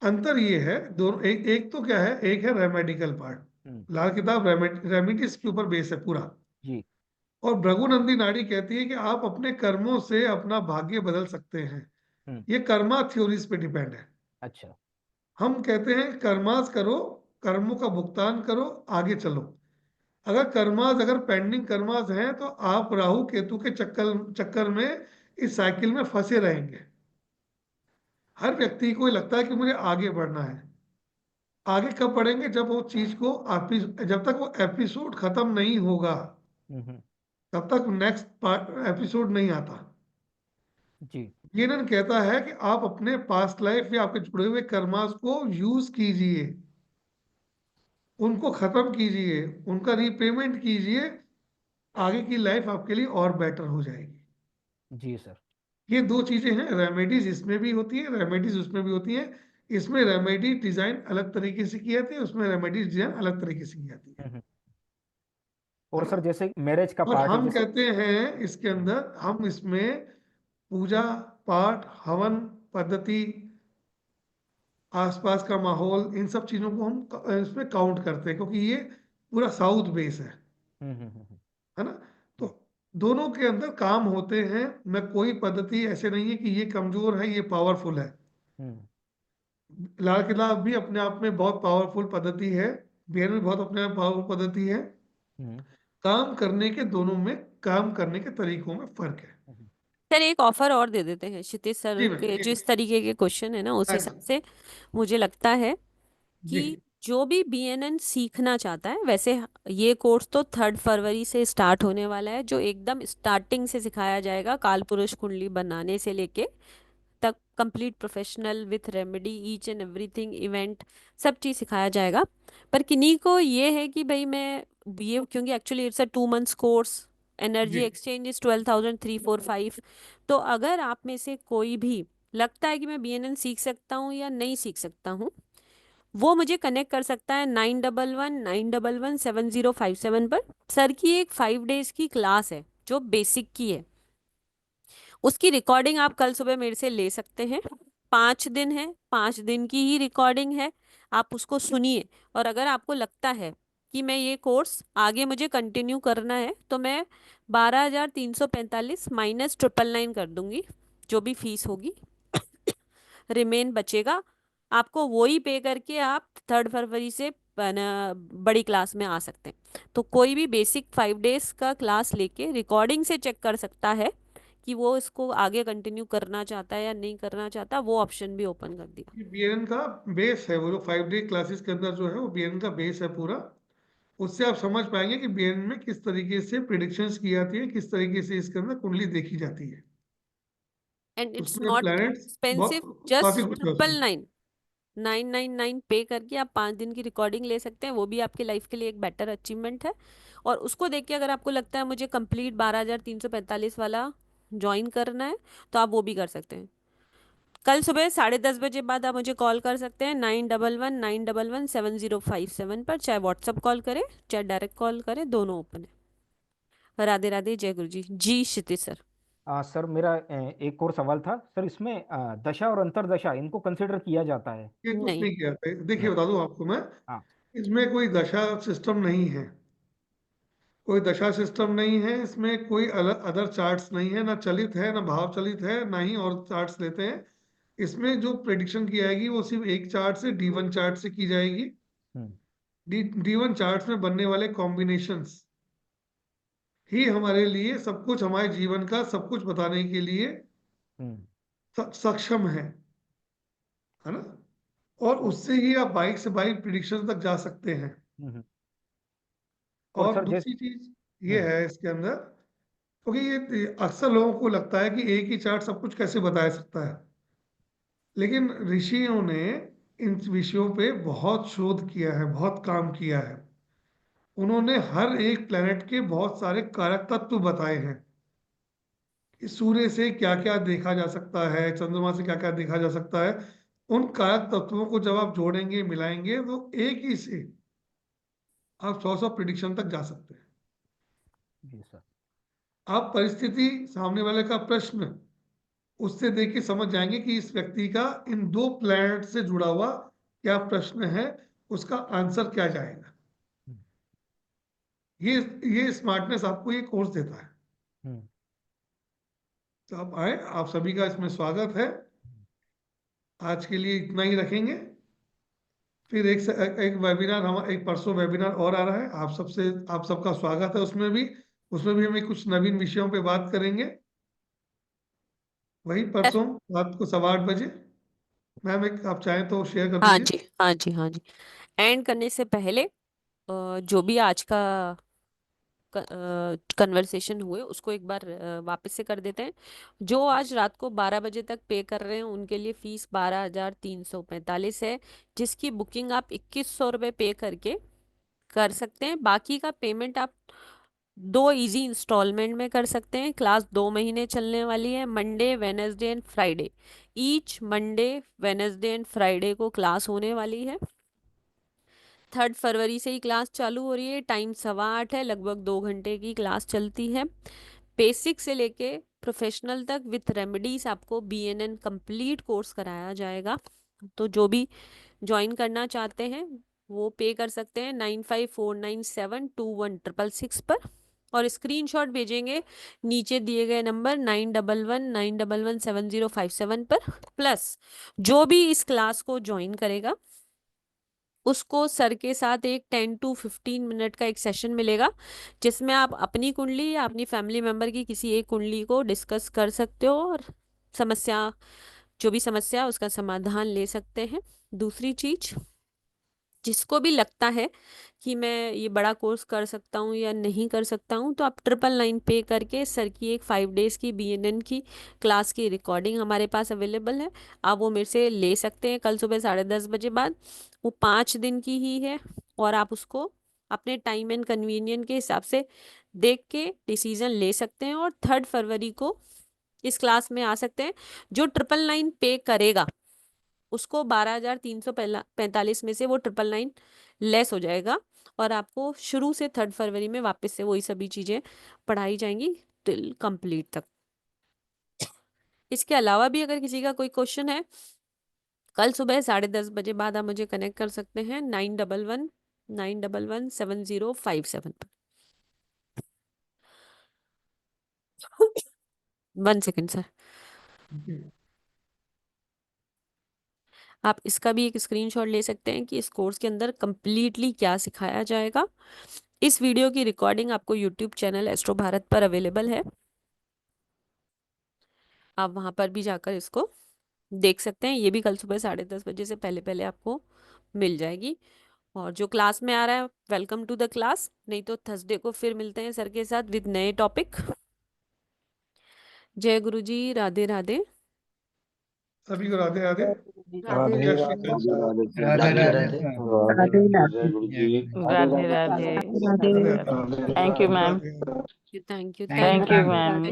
अंतर ये है, दोनों एक तो क्या है, एक है रेमेडिकल पार्ट। हम्म। लाल किताब रेमेडीज के ऊपर बेस है पूरा, जी। और भृगुनंदी नाड़ी कहती है कि आप अपने कर्मों से अपना भाग्य बदल सकते हैं। हम्म। ये कर्मा थ्योरीज पे डिपेंड है। अच्छा हम कहते हैं कर्मास करो, कर्मों का भुगतान करो, आगे चलो। अगर कर्मास, अगर पेंडिंग कर्मास हैं तो आप राहु केतु के चक्कर चक्कर में इस साइकिल में फंसे रहेंगे। हर व्यक्ति को ये लगता है कि मुझे आगे बढ़ना है। आगे कब बढ़ेंगे, जब वो चीज को जब तक वो एपिसोड खत्म नहीं होगा हम्म। तब तक नेक्स्ट एपिसोड नहीं आता। जी। येनन कहता है कि आप अपने पास्ट लाइफ या आपके जुड़े हुए कर्मास को यूज कीजिए, उनको खत्म कीजिए, उनका रीपेमेंट कीजिए, आगे की लाइफ आपके लिए और बेटर हो जाएगी। जी सर। ये दो चीजें हैं, रेमेडीज इसमें भी होती है, रेमेडीज उसमें भी होती है। इसमें रेमेडी डिजाइन अलग तरीके से की जाती है, उसमें रेमेडीज डिजाइन अलग तरीके से की जाती है और है सर ना। जैसे मैरिज का और पार्ट है हम जैसे। कहते हैं इसके अंदर, हम इसमें पूजा पाठ हवन पद्धति, आसपास का माहौल, इन सब चीजों को हम इसमें काउंट करते हैं, क्योंकि ये पूरा साउथ बेस है ना। तो दोनों के अंदर काम होते हैं। मैं कोई पद्धति ऐसे नहीं है कि ये कमजोर है ये पावरफुल है। हम्म। लाल किला भी अपने आप में बहुत पावरफुल पद्धति है, बीएन भी बहुत अपने आप पावरफुल पद्धति है। हम्म। काम करने के, दोनों में काम करने के तरीकों में फर्क है। सर एक ऑफर और दे देते हैं क्षितिज जी सर मैम, के, जी जो इस तरीके के क्वेश्चन है ना उस मैम। हिसाब से मुझे लगता है जी कि जो भी बीएनएन सीखना चाहता है, वैसे ये कोर्स तो 3 फरवरी से स्टार्ट होने वाला है, जो एकदम स्टार्टिंग से सिखाया जाएगा, काल पुरुष कुंडली बनाने से लेके तक complete professional with remedy each and everything event, सब चीज़ सिखाया जाएगा। पर किन्हीं को ये है कि भाई मैं ये, क्योंकि actually it's a 2 months course, energy जी एक्सचेंज इज 12,345। तो अगर आप में से कोई भी लगता है कि मैं बीएनएन सीख सकता हूँ या नहीं सीख सकता हूँ, वो मुझे कनेक्ट कर सकता है 9119117057 पर। सर की एक 5 डेज की क्लास है जो बेसिक की है, उसकी रिकॉर्डिंग आप कल सुबह मेरे से ले सकते हैं। 5 दिन है, 5 दिन की ही रिकॉर्डिंग है, आप उसको सुनिए। और अगर आपको लगता है कि मैं ये कोर्स आगे मुझे कंटिन्यू करना है, तो मैं 12,345 माइनस 999 कर दूंगी, जो भी फीस होगी रिमेन बचेगा, आपको वो ही पे करके आप 3 फरवरी से बड़ी क्लास में आ सकते हैं। तो कोई भी बेसिक 5 डेज का क्लास लेके रिकॉर्डिंग से चेक कर सकता है कि वो इसको आगे कंटिन्यू करना चाहता है या नहीं करना चाहता, वो ऑप्शन भी ओपन कर दिया। बीएन का बेस है, वो जो 5 डे क्लासेस के अंदर जो है वो बीएन का बेस है पूरा। उससे आप समझ पाएंगे कि बीएन में किस तरीके से प्रिडिक्शंस की जाती है, किस तरीके से इसके अंदर कुंडली देखी जाती है। एंड इट्स उसमें नॉट प्लैनेट्स एक्सपेंसिव, बहुत काफी जस्ट कुछ है ट्रिपल उसमें। नाइन 999 पे करके आप 5 दिन की रिकॉर्डिंग ले सकते हैं। वो भी आपके लाइफ के लिए एक बेटर अचीवमेंट है। और उसको देख के अगर आपको लगता है मुझे कंप्लीट 12,345 वाला ज्वाइन करना है, तो आप वो भी कर सकते हैं। कल सुबह 10:30 बजे बाद आप मुझे कॉल कर सकते हैं 9119117057 पर, चाहे व्हाट्सएप कॉल करें चाहे डायरेक्ट कॉल करें, दोनों ओपन है। राधे राधे, जय गुरु जी। जी क्षितिज सर। सर मेरा एक और सवाल था सर, इसमें दशा और अंतरदशा इनको कंसिडर किया जाता है? ये कुछ नहीं। नहीं किया था। देखिए नहीं। बता दूं आपको मैं, हाँ। इसमें कोई दशा सिस्टम नहीं है, कोई दशा सिस्टम नहीं है इसमें, कोई अलग अदर चार्ट्स नहीं है, ना चलित है ना भाव चलित है, ना ही और चार्ट्स लेते हैं। इसमें जो प्रेडिक्शन की जाएगी वो सिर्फ एक चार्ट से, D1 चार्ट से की जाएगी। D1 चार्ट्स में बनने वाले कॉम्बिनेशंस ही हमारे लिए सब कुछ, हमारे जीवन का सब कुछ बताने के लिए सक्षम है ना। और उससे ही आप बाइक से बाइक प्रिडिक्शन तक जा सकते हैं। और और सर दूसरी चीज ये है इसके अंदर, क्योंकि ये अक्सर लोगों को लगता है कि एक ही चार्ट सब कुछ कैसे बता सकता है, लेकिन ऋषियों ने इन विषयों पे बहुत शोध किया है, बहुत काम किया है। उन्होंने हर एक प्लेनेट के बहुत सारे कारक तत्व बताए हैं कि सूर्य से क्या क्या देखा जा सकता है, चंद्रमा से क्या क्या देखा जा सकता है। उन कारक तत्वों को जब आप जोड़ेंगे मिलाएंगे तो एक ही से आप 100 प्रिडिक्शन तक जा सकते हैं। जी सर। आप परिस्थिति, सामने वाले का प्रश्न, उससे देख के समझ जाएंगे कि इस व्यक्ति का इन दो प्लैनेट से जुड़ा हुआ क्या प्रश्न है, उसका आंसर क्या जाएगा। ये स्मार्टनेस आपको ये कोर्स देता है। तो आप आए, आप सभी का इसमें स्वागत है। आज के लिए इतना ही रखेंगे, फिर एक वेबिनार, हम एक परसों वेबिनार और आ रहा है, आप सबका स्वागत है उसमें भी। उसमें भी हम कुछ नवीन विषयों पे बात करेंगे, वही परसों रात को 8:15 बजे। मैम एक आप चाहें तो शेयर कर हाँ दीजिए। जी, हाँ जी, हाँ जी। एंड करने से पहले जो भी आज का कन्वर्सेशन हुए उसको एक बार वापस से कर देते हैं। जो आज रात को 12 बजे तक पे कर रहे हैं उनके लिए फीस 12,345 है, जिसकी बुकिंग आप 2100 रुपये पे करके कर सकते हैं। बाकी का पेमेंट आप 2 इजी इंस्टॉलमेंट में कर सकते हैं। क्लास 2 महीने चलने वाली है, Monday Wednesday and Friday. Each Monday Wednesday and Friday को क्लास होने वाली है। 3 फरवरी से ही क्लास चालू हो रही है। टाइम 8:15 है, लगभग 2 घंटे की क्लास चलती है। बेसिक से लेके प्रोफेशनल तक विथ रेमेडीज आपको BNN कंप्लीट कोर्स कराया जाएगा। तो जो भी ज्वाइन करना चाहते हैं वो पे कर सकते हैं 9549721666 पर, और स्क्रीनशॉट भेजेंगे नीचे दिए गए नंबर 9119117057 पर। प्लस जो भी इस क्लास को ज्वाइन करेगा उसको सर के साथ एक 10 to 15 मिनट का एक सेशन मिलेगा, जिसमें आप अपनी कुंडली या अपनी फैमिली मेंबर की किसी एक कुंडली को डिस्कस कर सकते हो और समस्या, जो भी समस्या उसका समाधान ले सकते हैं। दूसरी चीज, जिसको भी लगता है कि मैं ये बड़ा कोर्स कर सकता हूँ या नहीं कर सकता हूँ, तो आप 999 पे करके सर की एक 5 डेज की BNN की क्लास की रिकॉर्डिंग हमारे पास अवेलेबल है, आप वो मेरे से ले सकते हैं कल सुबह 10:30 बजे बाद। वो 5 दिन की ही है और आप उसको अपने टाइम एंड कन्वीनियंट के हिसाब से देख के डिसीजन ले सकते हैं, और 3 फरवरी को इस क्लास में आ सकते हैं। जो 999 पे करेगा उसको 12,345 में से वो 999 लेस हो जाएगा, और आपको शुरू से 3 फरवरी में वापस से वही सभी चीजें पढ़ाई जाएंगी टिल कंप्लीट तक। इसके अलावा भी अगर किसी का कोई क्वेश्चन है, कल सुबह 10:30 बजे बाद आप मुझे कनेक्ट कर सकते हैं 9119117057 पर। 1 सेकेंड सर। आप इसका भी एक स्क्रीनशॉट ले सकते हैं कि इस कोर्स के अंदर कंप्लीटली क्या सिखाया जाएगा। इस वीडियो की रिकॉर्डिंग आपको यूट्यूब चैनल एस्ट्रो भारत पर अवेलेबल है, आप वहां पर भी जाकर इसको देख सकते हैं। ये भी कल सुबह 10:30 बजे से पहले पहले आपको मिल जाएगी। और जो क्लास में आ रहा है वेलकम टू द क्लास, नहीं तो थर्सडे को फिर मिलते हैं सर के साथ विद नए टॉपिक। जय गुरु जी, राधे राधे। सभी को राधे राधे। राधे जय श्री कृष्ण। राधे राधे जय गुरु जी। Radhe Radhe. Radhe thank you ma'am. Thank you, thank you ma'am.